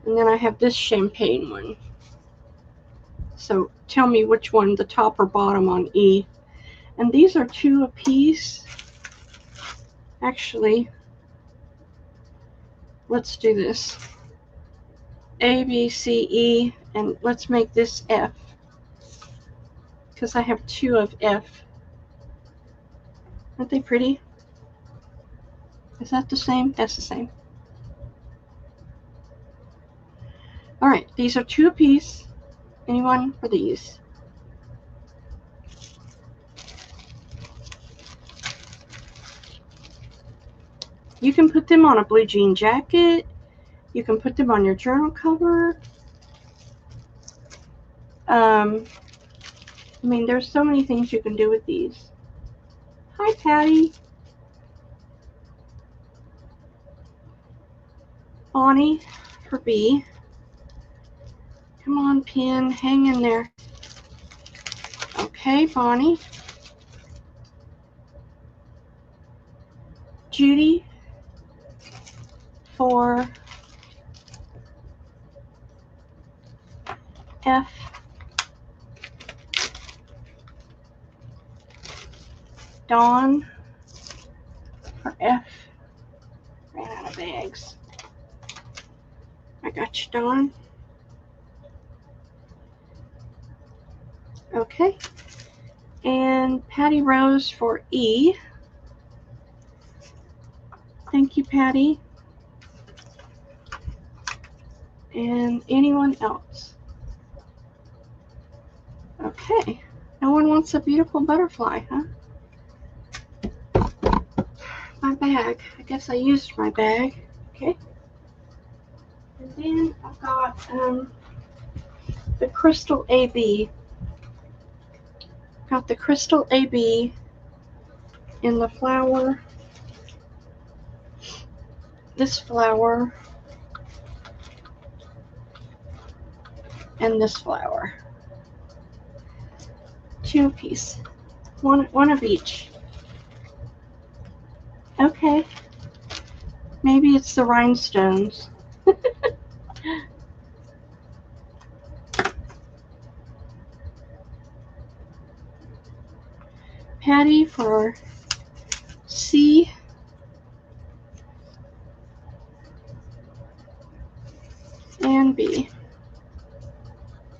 And then I have this champagne one. So tell me which one, the top or bottom on E. And these are 2 apiece. Actually, let's do this. A, B, C, E, and let's make this F. Because I have 2 of F. Aren't they pretty? Is that the same? That's the same. Alright, these are 2 apiece. Anyone for these? You can put them on a blue jean jacket. You can put them on your journal cover. I mean, there's so many things you can do with these. Hi, Patty. Bonnie for B. Come on, Pin, hang in there. Okay, Bonnie. Judy for F. Dawn for F. Ran out of bags. I got you, Dawn. Okay. And Patty Rose for E. Thank you, Patty. And anyone else? Okay. No one wants a beautiful butterfly, huh? My bag. I guess I used my bag. Okay. And then I've got the Crystal AB. Got the Crystal AB in the flower. This flower. And this flower. 2 apiece. One of each. Okay. Maybe it's the rhinestones. Patty for C. And B.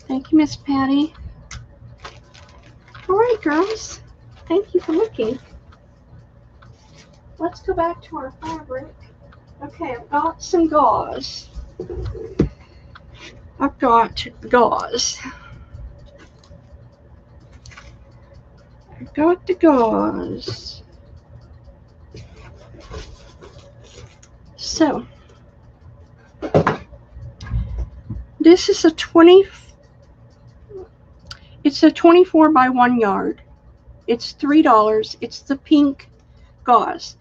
Thank you, Miss Patty. All right, girls. Thank you for looking. Let's go back to our fabric. Okay, I've got some gauze. I've got gauze. I've got the gauze. So, this is a 24 by 1 yard. It's $3. It's the pink gauze.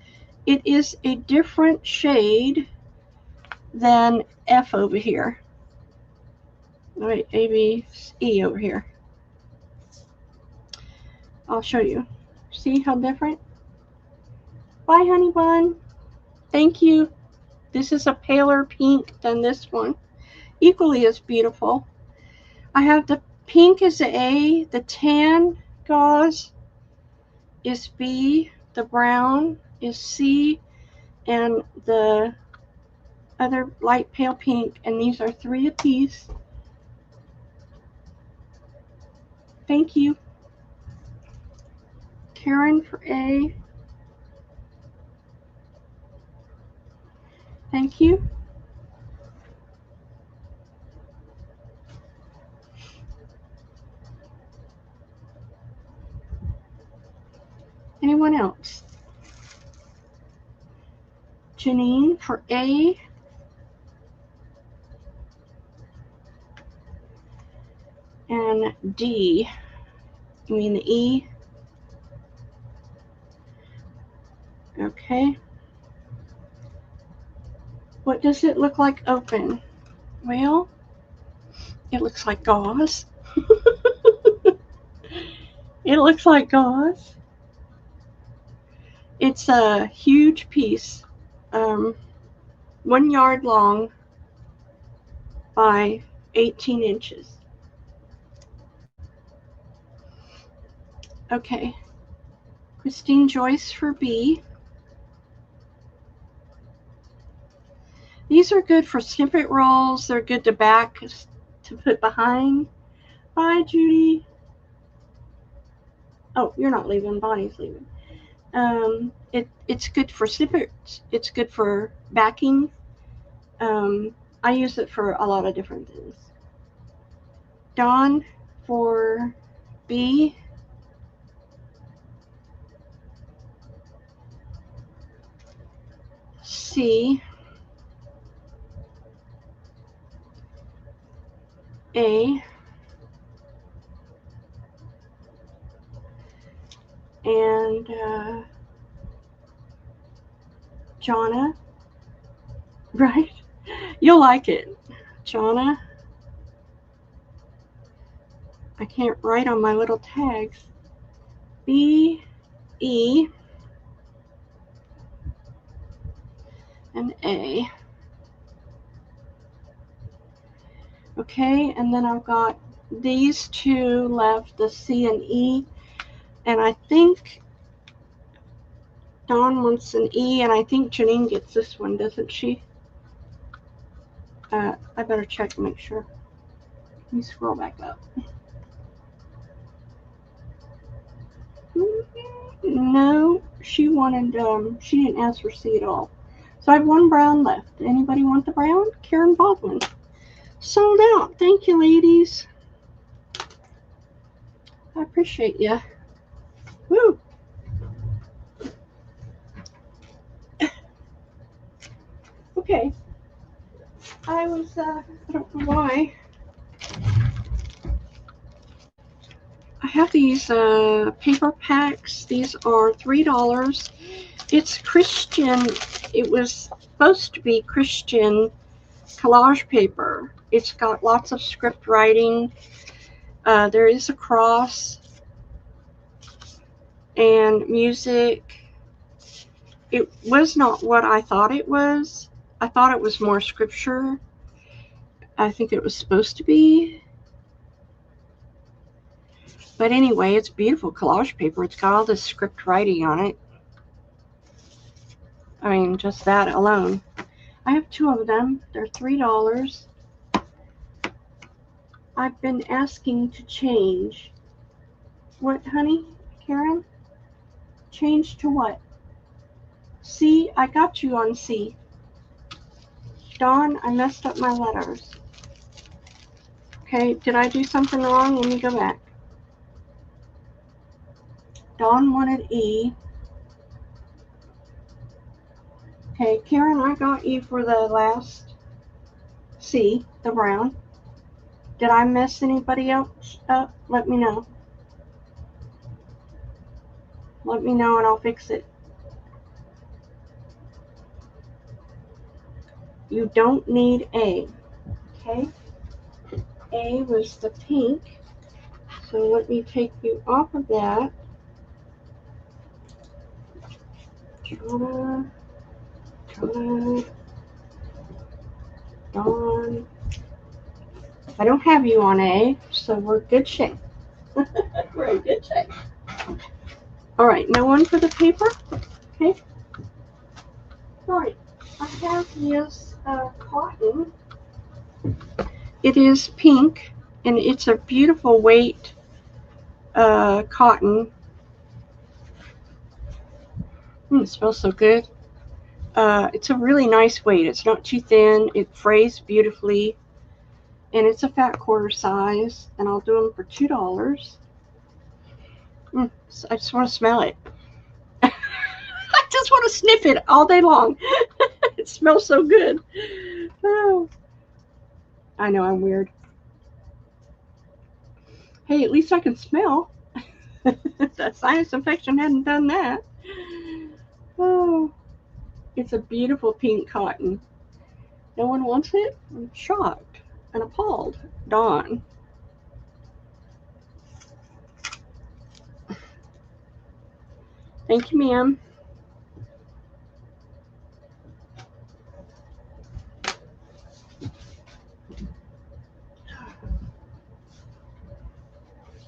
It is a different shade than F over here. Wait, A, B, E over here. I'll show you. See how different? Bye, honey bun. Thank you. This is a paler pink than this one. Equally as beautiful. I have the pink is A, the tan gauze is B, the brown is C, and the other light pale pink, and these are 3 apiece. Thank you. Karen for A. Thank you. Anyone else? Janine for A. And D. You mean the E? Okay. What does it look like open? Well, it looks like gauze. It looks like gauze. It's a huge piece, 1 yard long by 18 inches. Okay. Christine Joyce for B. These are good for snippet rolls. They're good to back to put behind. Bye, Judy. Oh, you're not leaving. Bonnie's leaving. It's good for snippets. It's good for backing. I use it for a lot of different things. Dawn for B. C. A. And Jonna. Right? You'll like it. Jonna. I can't write on my little tags. B, E, and A. Okay, and then I've got these two left, the C and E. And I think Dawn wants an E, and I think Janine gets this one, doesn't she? I better check and make sure. Let me scroll back up. No, she wanted, she didn't ask for C at all. So I have one brown left. Anybody want the brown? Karen Baldwin. Sold out. Thank you, ladies. I appreciate you. Woo. Okay. I don't know why. I have these paper packs. These are $3. It's Christian. It was supposed to be Christian collage paper. It's got lots of script writing. There is a cross and music. It was not what I thought it was. I thought it was more scripture. I think it was supposed to be. But anyway, it's beautiful collage paper. It's got all this script writing on it. I mean, just that alone. I have two of them. They're $3. I've been asking to change. What, honey? Karen? Change to what? C? I got you on C. Dawn, I messed up my letters. Okay, did I do something wrong? Let me go back. Dawn wanted E. Okay, Karen, I got you for the last C, the brown. Did I mess anybody else up? Let me know. Let me know and I'll fix it. You don't need A. Okay? A was the pink. So let me take you off of that. Dawn. I don't have you on A, so we're good shape. We're in good shape. All right, no one for the paper? Okay. All right, I have this cotton. It is pink, and it's a beautiful weight cotton. It smells so good. It's a really nice weight. It's not too thin. It frays beautifully. And it's a fat quarter size. And I'll do them for $2. I just want to smell it. just want to sniff it all day long. It smells so good. Oh. I know I'm weird. Hey, at least I can smell. That sinus infection hadn't done that. Oh, it's a beautiful pink cotton. No one wants it? I'm shocked and appalled. Dawn. Thank you, ma'am.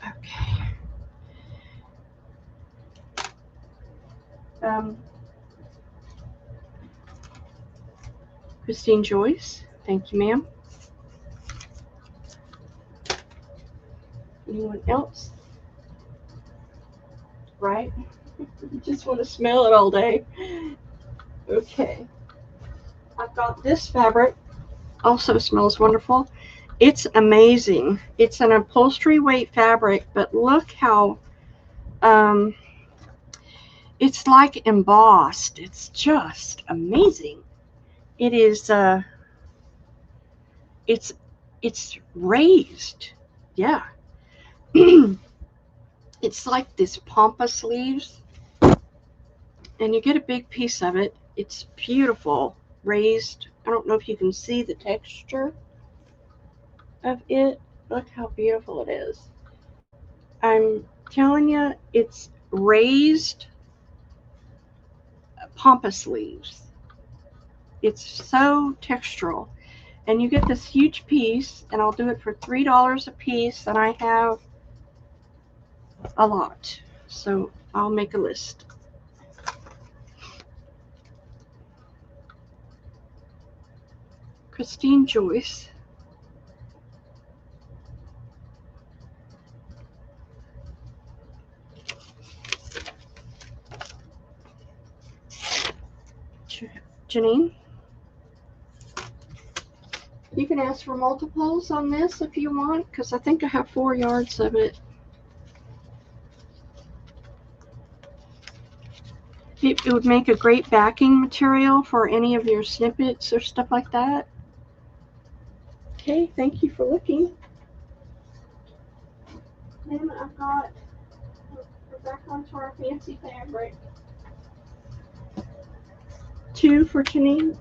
Okay. Christine Joyce. Thank you, ma'am. Anyone else? Right? You just want to smell it all day. Okay. I've got this fabric. Also smells wonderful. It's amazing. It's an upholstery weight fabric, but look how it's like embossed. It's just amazing. It is it's raised. Yeah. It's like this pampas sleeves, and you get a big piece of it. It's beautiful, raised. I don't know if you can see the texture of it. Look how beautiful it is. I'm telling you, it's raised pampas sleeves. It's so textural. And you get this huge piece, and I'll do it for $3 a piece, and I have a lot. So I'll make a list. Christine Joyce. Janine. You can ask for multiples on this if you want, because I think I have 4 yards of it. It would make a great backing material for any of your snippets or stuff like that. Okay, thank you for looking. Then I've got, we're back onto our fancy fabric. 2 for Janine.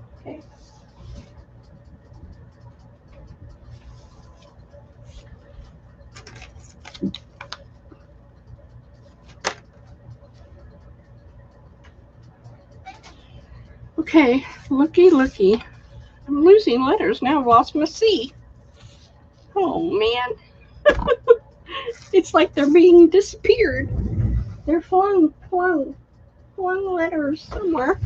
Okay. Okay, looky. I'm losing letters now. I've lost my C. Oh man. It's like they're being disappeared. They're flung letters somewhere.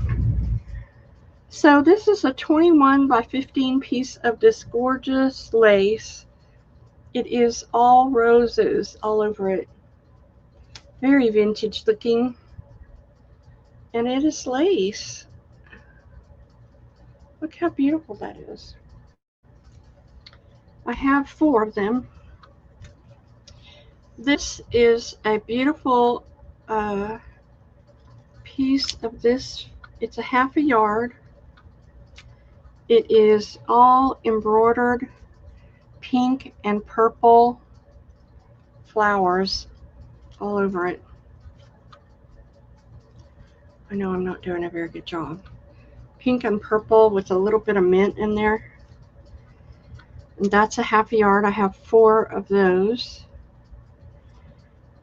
So this is a 21 by 15 piece of this gorgeous lace. It is all roses all over it. Very vintage looking. And it is lace. Look how beautiful that is. I have 4 of them. This is a beautiful piece of this. It's a half a yard. It is all embroidered pink and purple flowers all over it. I know I'm not doing a very good job. Pink and purple with a little bit of mint in there. And that's a half a yard. I have 4 of those.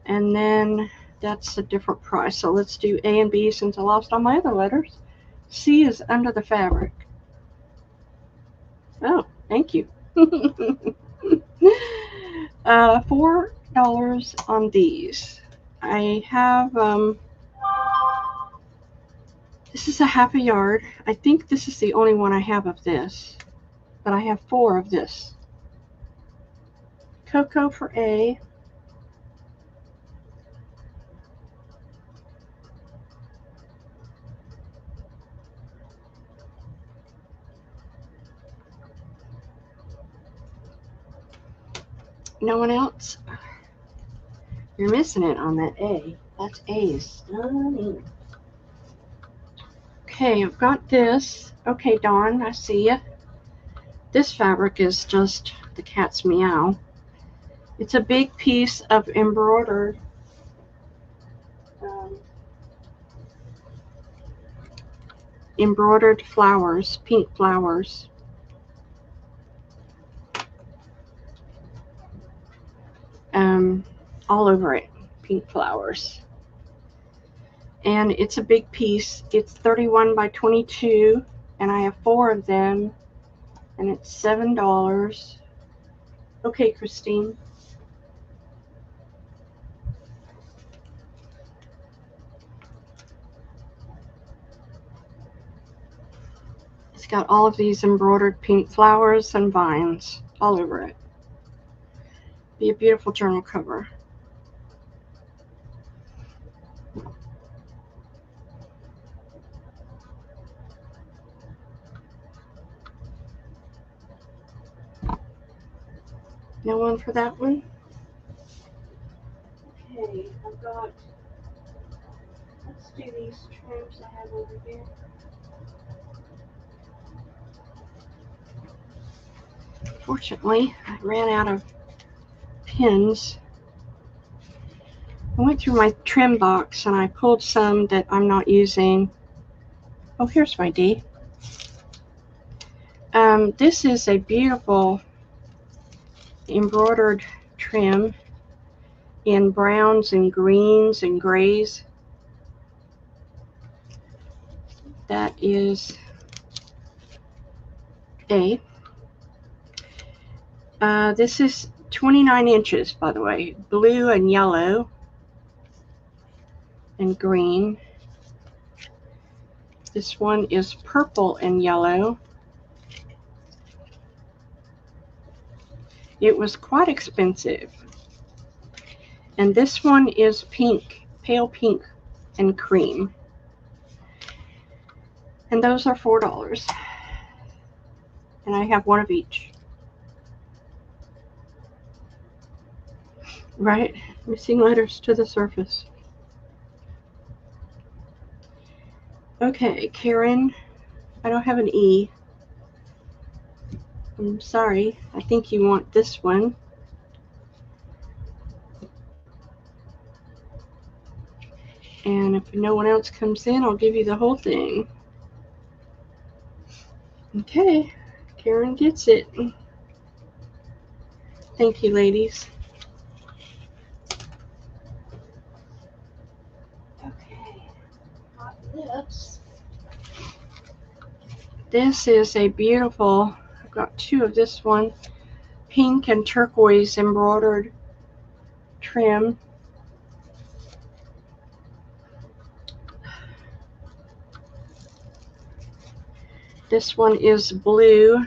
And then that's a different price. So let's do A and B since I lost all my other letters. C is under the fabric. Oh, thank you. $4 on these. I have, this is a half a yard. I think this is the only one I have of this, but I have 4 of this. Cocoa for A. No one else? You're missing it on that A. That A is stunning. Okay, I've got this. Okay, Dawn, I see you. This fabric is just the cat's meow. It's a big piece of embroidered flowers, pink flowers. All over it, pink flowers. And it's a big piece. It's 31 by 22, and I have 4 of them, and it's $7. Okay, Christine. It's got all of these embroidered pink flowers and vines all over it. Be a beautiful journal cover. No one for that one? Okay, I've got, let's do these trims I have over here. Fortunately, I ran out of pins. I went through my trim box and I pulled some that I'm not using. Oh, here's my D. This is a beautiful embroidered trim in browns and greens and grays. That is A. This is 29 inches, by the way, blue and yellow and green. This one is purple and yellow. It was quite expensive. And this one is pink, pale pink and cream. And those are $4. And I have one of each. Right? Missing letters to the surface. Okay, Karen, I don't have an E. I'm sorry. I think you want this one. And if no one else comes in, I'll give you the whole thing. Okay, Karen gets it. Thank you, ladies. Okay, got this. This is a beautiful, I've got 2 of this one, pink and turquoise embroidered trim. This one is blue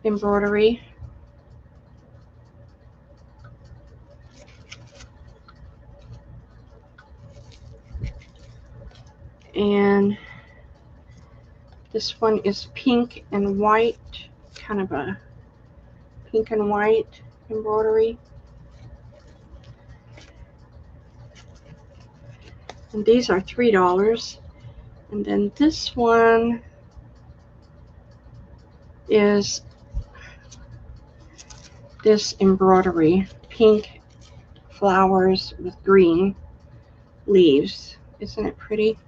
embroidery. And this one is pink and white, kind of a pink and white embroidery. And these are $3. And then this one is this embroidery, pink flowers with green leaves. Isn't it pretty?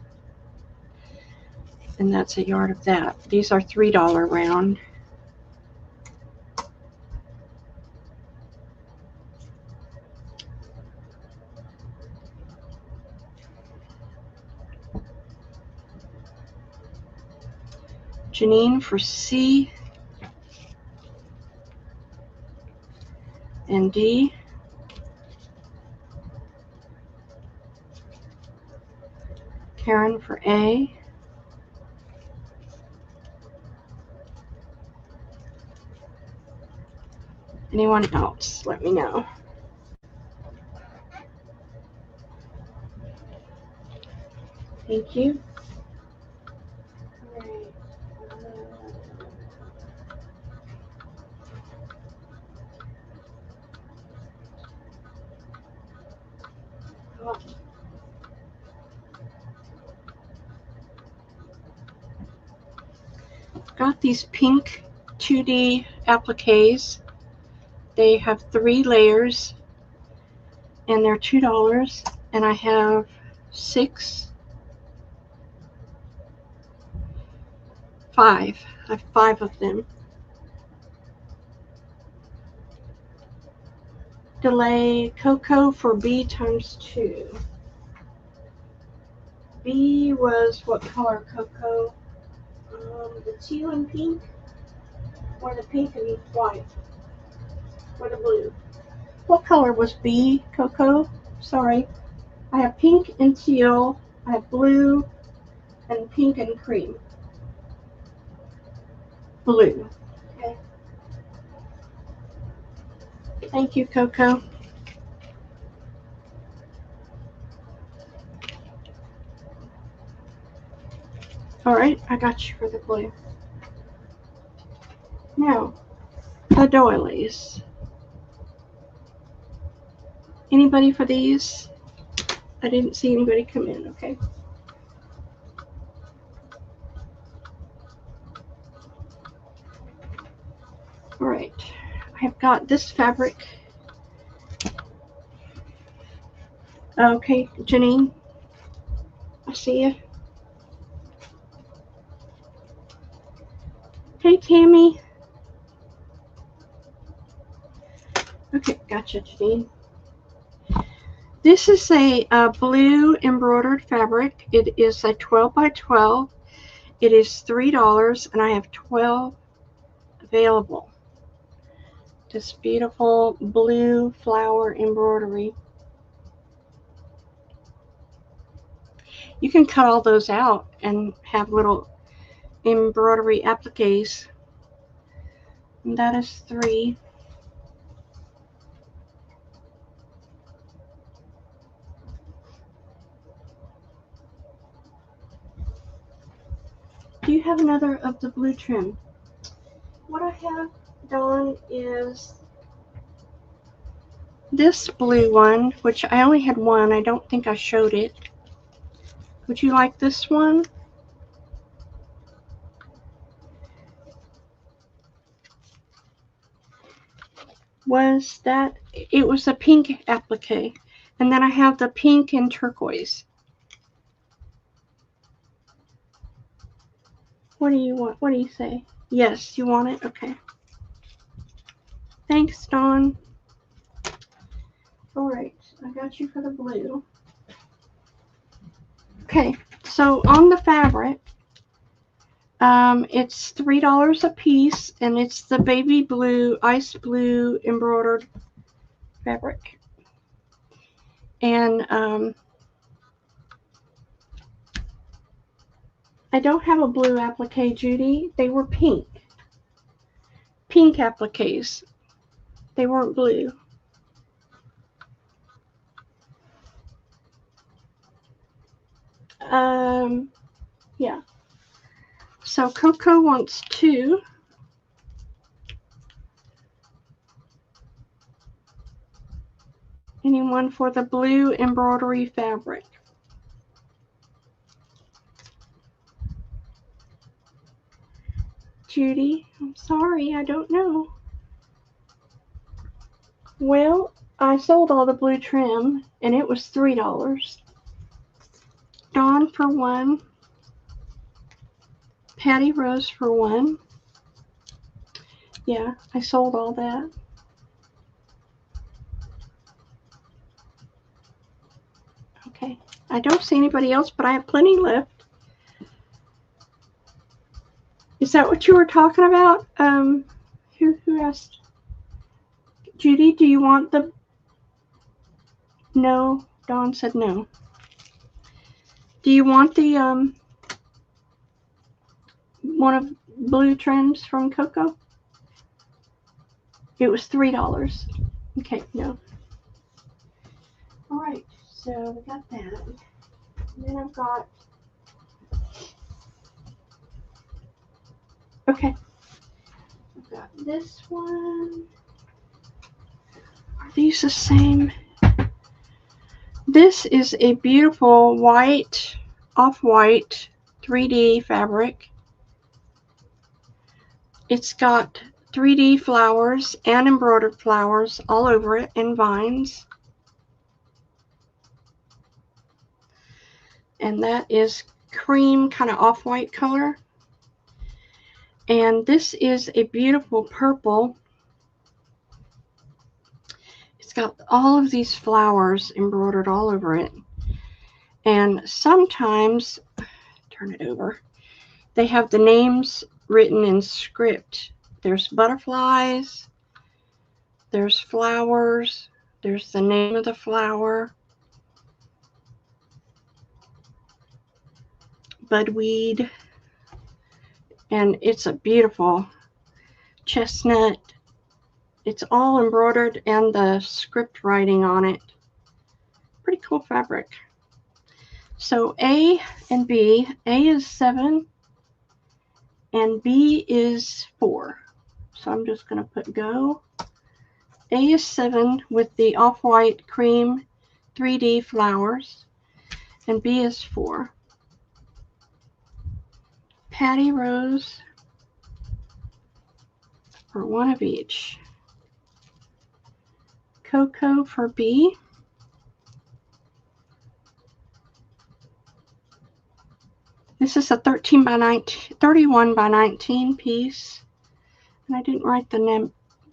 And that's a yard of that. These are $3 round. Janine for C and D. Karen for A. Anyone else? Let me know. Thank you. got these pink 2D appliques. They have 3 layers and they're $2. And I have 5. I have 5 of them. Delay Cocoa for B times 2. B was what color, Cocoa? The teal and pink? Or the pink and white? Or the blue? What color was B, Cocoa? Sorry. I have pink and teal. I have blue and pink and cream. Blue. Okay. Thank you, Cocoa. All right, I got you for the blue. Now, the doilies. Anybody for these? I didn't see anybody come in, okay. All right, I have got this fabric. Okay, Janine, I see you. Hey, Tammy. Okay, gotcha, Janine. This is a blue embroidered fabric. It is a 12 by 12. It is $3, and I have 12 available. This beautiful blue flower embroidery. You can cut all those out and have little embroidery appliques. And that is 3. Do you have another of the blue trim? What I have, Dawn, is this blue one, which I only had one. I don't think I showed it. Would you like this one? Was that, it was a pink applique. And then I have the pink and turquoise. What do you want? What do you say? Yes, you want it? Okay. Thanks, Dawn. All right, I got you for the blue. Okay, so on the fabric, it's $3 a piece, and it's the baby blue, ice blue embroidered fabric. And I don't have a blue applique, Judy. They were pink. Pink appliques. They weren't blue. Yeah. So Coco wants 2. Anyone for the blue embroidery fabric? Judy, I'm sorry, I don't know. Well, I sold all the blue trim, and it was $3. Dawn for 1. Patty Rose for 1. Yeah, I sold all that. Okay, I don't see anybody else, but I have plenty left. Is that what you were talking about? Who asked? Judy, do you want the... No, Dawn said no. Do you want the one of blue trims from Coco? It was $3. Okay, no. All right, so we got that. And then I've got... Okay. I've got this one. Are these the same? This is a beautiful white, off-white 3D fabric. It's got 3D flowers and embroidered flowers all over it and vines. And that is cream, kind of off-white color. And this is a beautiful purple. It's got all of these flowers embroidered all over it. And sometimes, turn it over, they have the names written in script. There's butterflies, there's flowers, there's the name of the flower, budweed, and it's a beautiful chestnut. It's all embroidered and the script writing on it. Pretty cool fabric. So A and B, A is 7 and B is 4. So I'm just going to put go. A is 7 with the off-white cream 3D flowers, and B is 4. Patty Rose for one of each. Cocoa for B. This is a 31 by 19 piece, and I didn't write the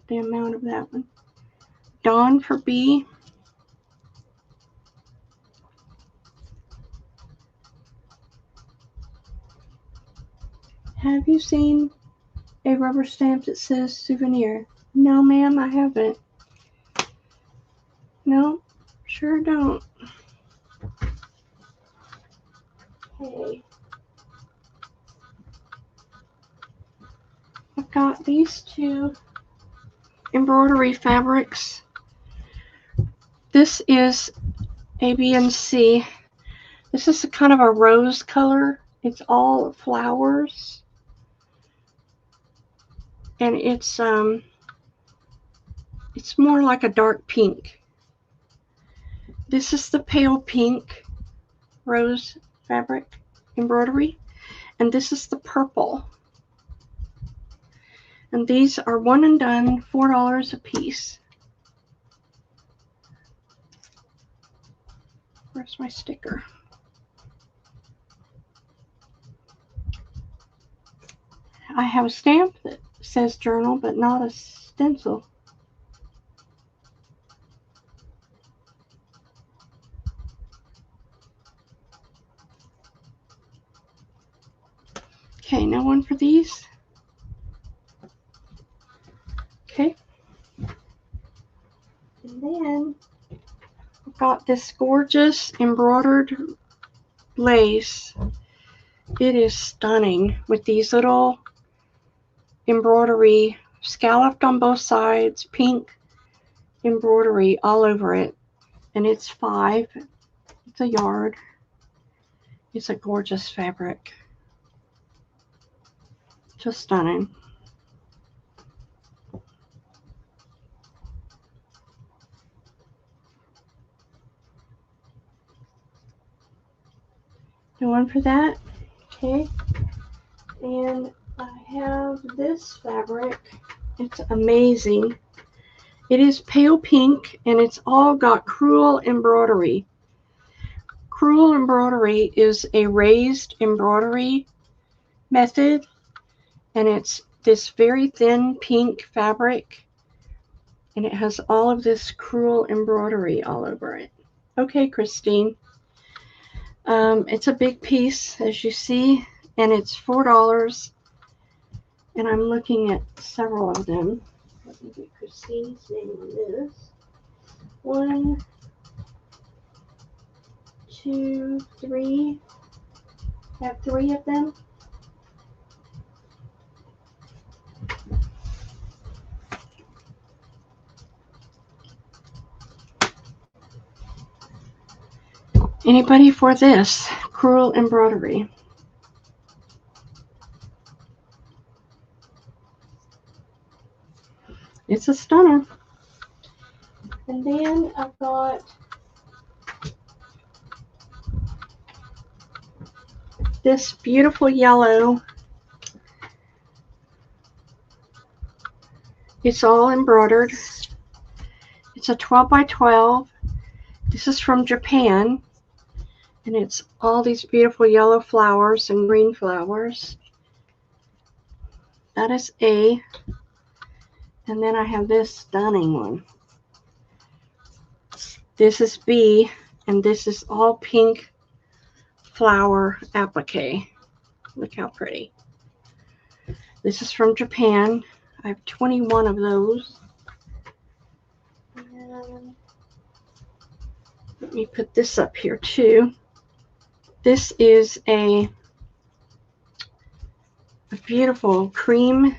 amount of that one. Dawn for B. Have you seen a rubber stamp that says souvenir? No, ma'am, I haven't. No, sure don't. Okay. I've got these two embroidery fabrics. This is A, B, and C. This is a kind of a rose color. It's all flowers. And it's more like a dark pink. This is the pale pink rose fabric embroidery, and this is the purple. And these are one and done, $4 a piece. Where's my sticker? I have a stamp that says journal, but not a stencil. Okay, no one for these. Okay. And then I've got this gorgeous embroidered lace. It is stunning with these little embroidery scalloped on both sides, pink embroidery all over it. And it's $5. It's a yard. It's a gorgeous fabric. Just stunning. No one for that? Okay. And I have this fabric. It's amazing. It is pale pink and it's all got crewel embroidery. Crewel embroidery is a raised embroidery method, and it's this very thin pink fabric, and it has all of this crewel embroidery all over it. Okay, Christine. It's a big piece, as you see, and it's $4, and I'm looking at several of them. Let me get Christine's name on this. 1, 2, 3. I have 3 of them. Anybody for this crewel embroidery? It's a stunner. And then I've got this beautiful yellow It's all embroidered. It's a 12 by 12. This is from Japan. And it's all these beautiful yellow flowers and green flowers. That is A. And then I have this stunning one. This is B. And this is all pink flower applique. Look how pretty. This is from Japan. I have 21 of those. And let me put this up here too. This is a beautiful cream,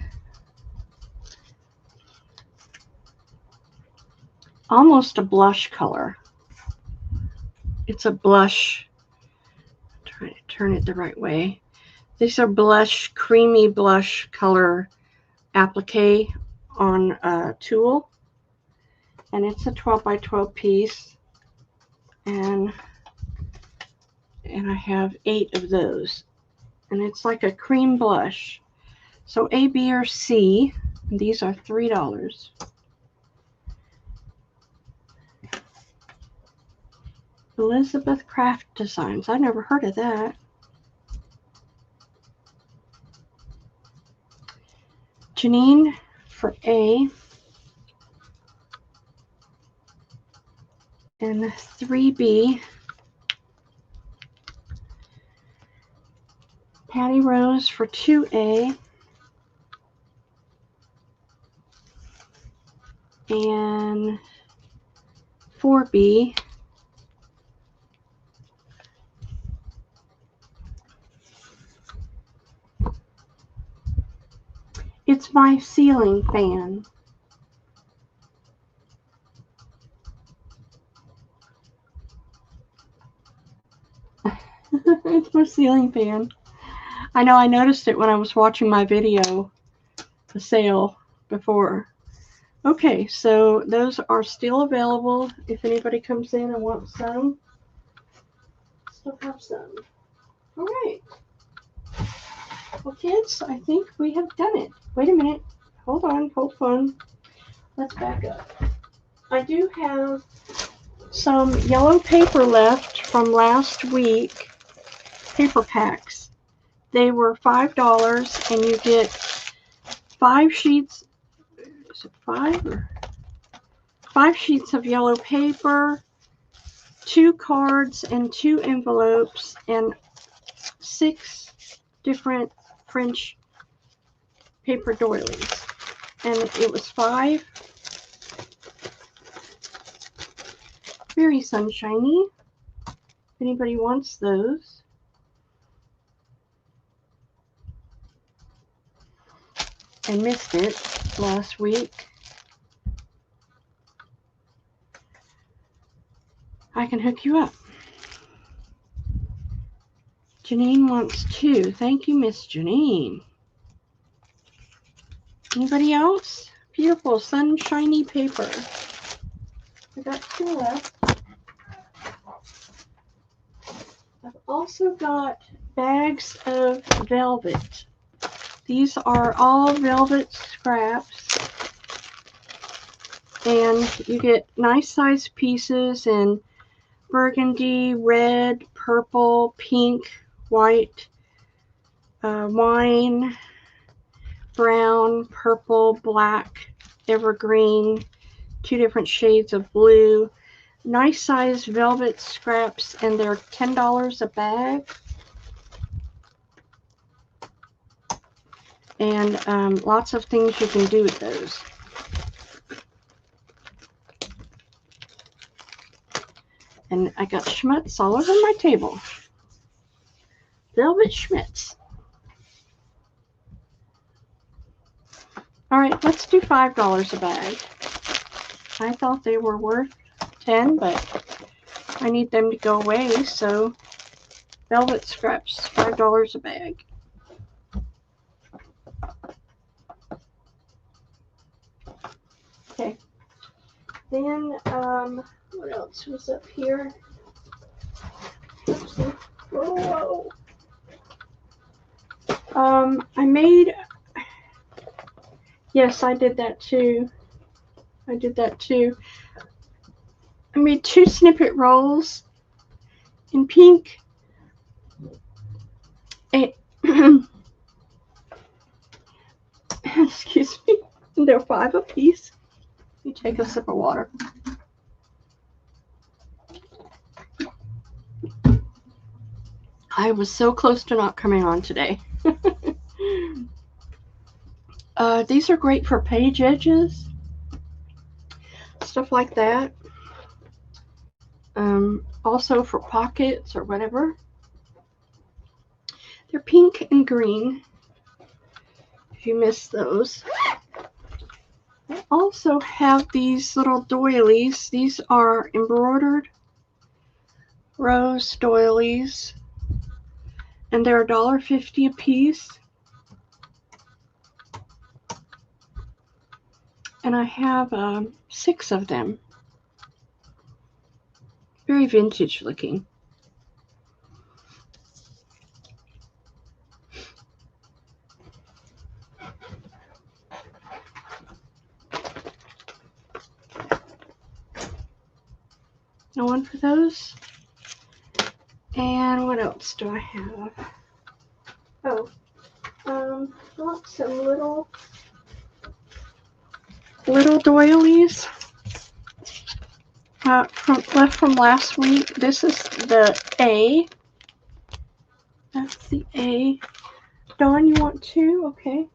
almost a blush color. It's a blush. Try to turn it the right way. These are blush, creamy blush color applique on a tulle. And it's a 12 by 12 piece. And I have 8 of those. And it's like a cream blush. So A, B, or C. And these are $3. Elizabeth Craft Designs. I never heard of that. Janine for A. And 3B. Patty Rose for 2A. And 4B. It's my ceiling fan. It's my ceiling fan. I know I noticed it when I was watching my video, the sale before. Okay, so those are still available if anybody comes in and wants some. Still have some. All right. Well, kids, I think we have done it. Wait a minute. Hold on. Let's back up. I do have some yellow paper left from last week. Paper packs. They were $5 and you get 5 sheets. Is it 5 or 5 sheets of yellow paper, 2 cards and 2 envelopes, and 6 different French paper doilies. And it was 5. Very sunshiny. If anybody wants those. And missed it last week, I can hook you up. Janine wants 2. Thank you, Miss Janine. Anybody else? Beautiful sunshiny paper. I got 2 left. I've also got bags of velvet. These are all velvet scraps. And you get nice sized pieces in burgundy, red, purple, pink, white, wine, brown, purple, black, evergreen, 2 different shades of blue. Nice sized velvet scraps, and they're $10 a bag. And lots of things you can do with those. And I got Schmutz all over my table. Velvet Schmutz. All right, let's do $5 a bag. I thought they were worth 10, but I need them to go away, so velvet scraps, $5 a bag. Okay. Then, what else was up here? Oopsie. Whoa. I made Yes, I did that too. I did that too. I made 2 snippet rolls in pink. And excuse me. And they're 5 apiece. Let me take a sip of water. I was so close to not coming on today. These are great for page edges, stuff like that. Also for pockets or whatever. They're pink and green, if you missed those. I also have these little doilies. These are embroidered rose doilies, and they're $1.50 a piece. And I have 6 of them. Very vintage looking. No one for those. And what else do I have? Oh, got some little doilies left from last week. This is the A. That's the A. Dawn, you want 2? Okay.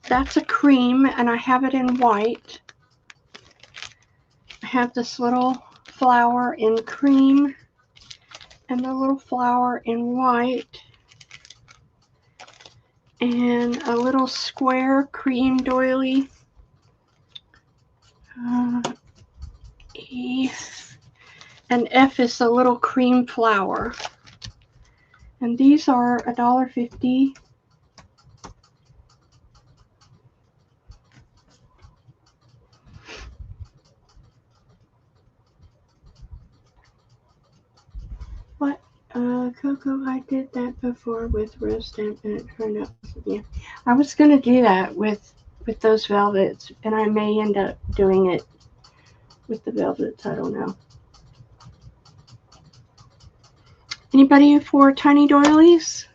That's a cream, and I have it in white. I have this little flower in cream and the little flower in white, and a little square cream doily. E and F is a little cream flower. And these are $1.50. What? Coco, I did that before with rose stamp and it turned out. Yeah, I was going to do that with those velvets, and I may end up doing it with the velvets. I don't know. Anybody for tiny doilies?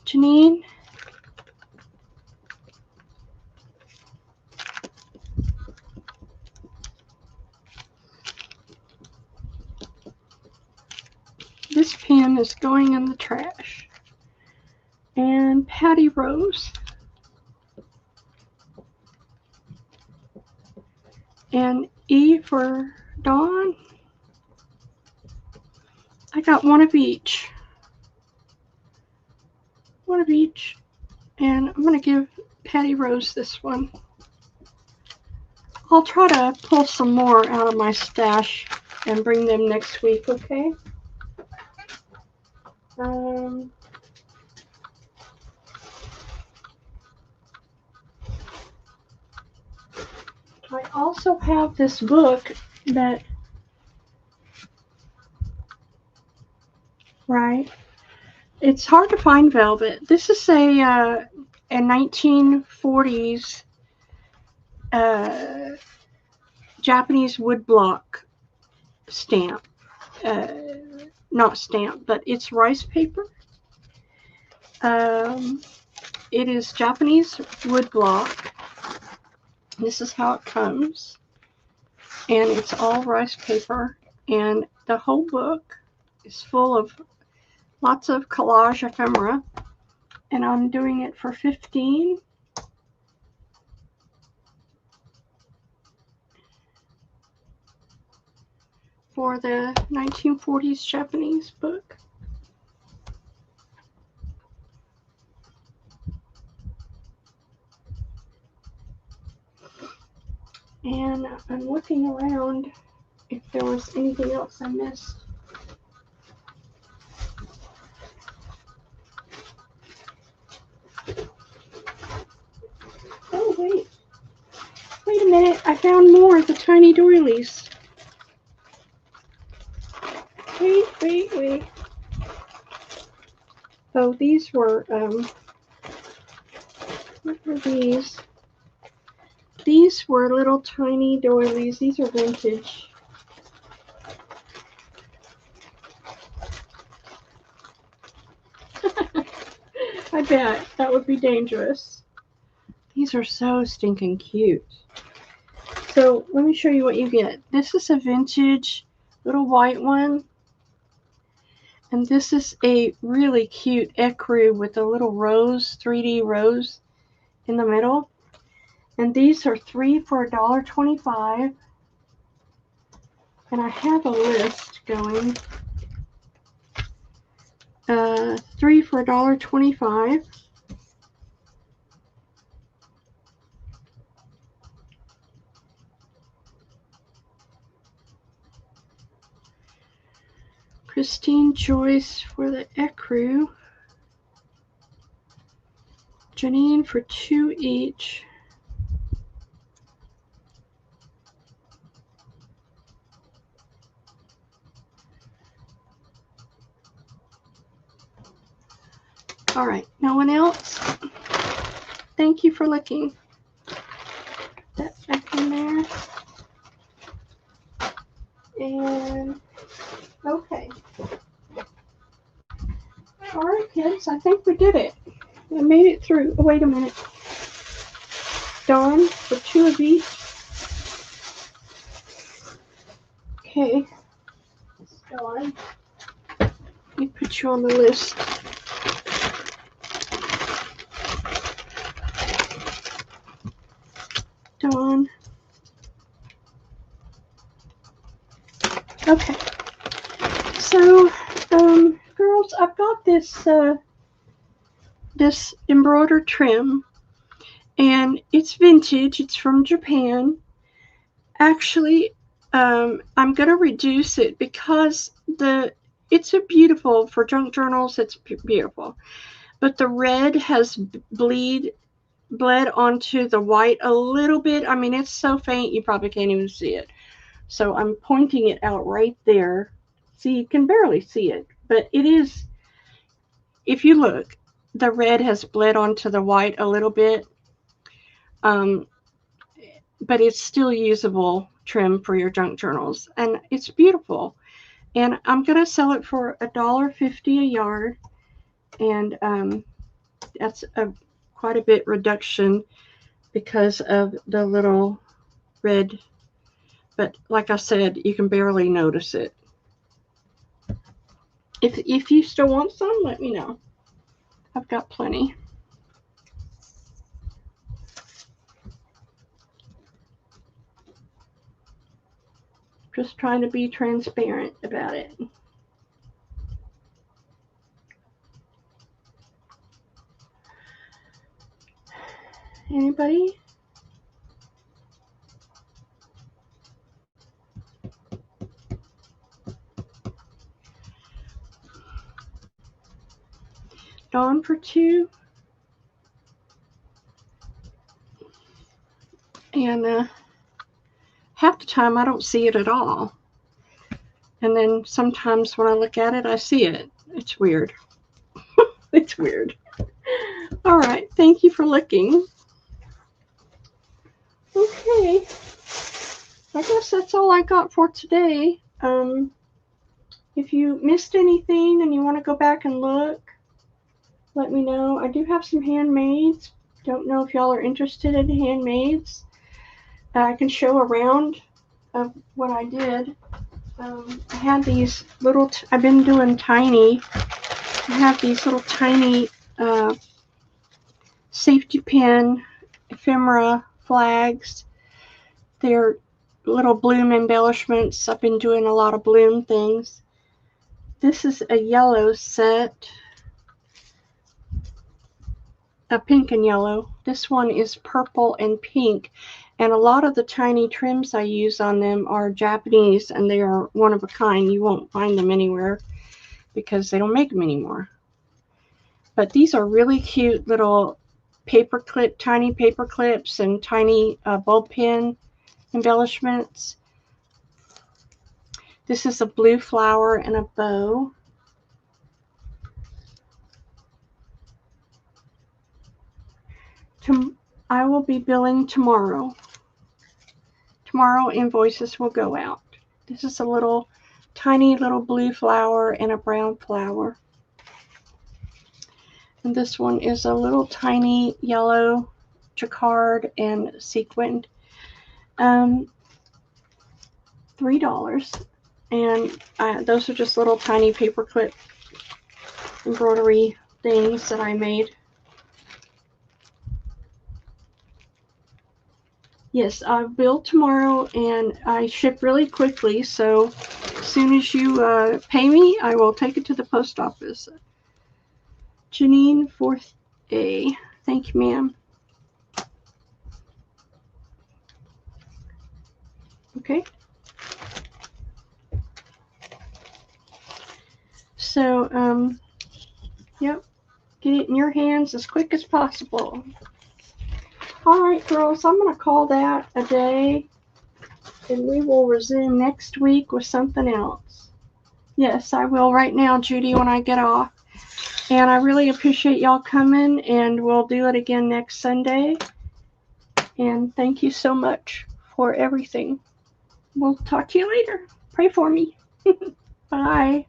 Janine? This pen is going in the trash. And Patty Rose. And E for Dawn. I got one of each. One of each. And I'm going to give Patty Rose this one. I'll try to pull some more out of my stash and bring them next week, okay? I also have this book that, right? It's hard to find velvet. This is a 1940s Japanese woodblock stamp. Not stamp, but it's rice paper. It is Japanese woodblock. This is how it comes. And it's all rice paper. And the whole book is full of lots of collage ephemera. And I'm doing it for $15. For the 1940s Japanese book. And I'm looking around if there was anything else I missed. Oh, wait a minute, I found more of the tiny doilies. Wait. Oh, these were, what were these? These were little tiny doilies. These are vintage. I bet that would be dangerous. These are so stinking cute. So let me show you what you get. This is a vintage little white one. And this is a really cute ecru with a little rose, 3D rose in the middle. And these are 3 for $1.25. And I have a list going. 3 for $1.25. Christine Joyce for the ecru. Janine for 2 each. All right, no one else? Thank you for looking. That back in there. And okay. All right, kids, I think we did it. I made it through. Oh, wait a minute. Dawn for 2 of each. Okay. Dawn, let me put you on the list. Dawn. Okay. So, girls, I've got this this embroidered trim, and it's vintage. It's from Japan. Actually, I'm going to reduce it because it's a beautiful, for junk journals, it's beautiful. But the red has bled onto the white a little bit. I mean, it's so faint you probably can't even see it. So I'm pointing it out right there. See, you can barely see it, but it is, if you look, the red has bled onto the white a little bit. But it's still usable trim for your junk journals, and it's beautiful. And I'm going to sell it for $1.50 a yard, and that's quite a bit reduction because of the little red. But like I said, you can barely notice it. If you still want some, let me know. I've got plenty. Just trying to be transparent about it. Anybody? Dawn for 2. And half the time I don't see it at all. And then sometimes when I look at it, I see it. It's weird. It's weird. All right. Thank you for looking. Okay. I guess that's all I got for today. If you missed anything and you want to go back and look, let me know. I do have some handmaids. Don't know if y'all are interested in handmaids. I can show a round of what I did. I had these little, I've been doing tiny. I have these little tiny safety pin ephemera flags. They're little bloom embellishments. I've been doing a lot of bloom things. This is a yellow set, a pink and yellow. This one is purple and pink. And a lot of the tiny trims I use on them are Japanese, and they are one of a kind. You won't find them anywhere because they don't make them anymore. But these are really cute little tiny paper clips and tiny bulb pin embellishments. This is a blue flower and a bow. I will be billing tomorrow. Tomorrow invoices will go out. This is a little tiny little blue flower and a brown flower. And this one is a little tiny yellow jacquard and sequined. $3. And those are just little tiny paperclip embroidery things that I made. Yes, I bill tomorrow and I ship really quickly. So as soon as you pay me, I will take it to the post office. Janine 4th A. Thank you, ma'am. Okay. So, yep. Get it in your hands as quick as possible. All right, girls, I'm going to call that a day. And we will resume next week with something else. Yes, I will right now, Judy, when I get off. And I really appreciate y'all coming, and we'll do it again next Sunday. And thank you so much for everything. We'll talk to you later. Pray for me. Bye.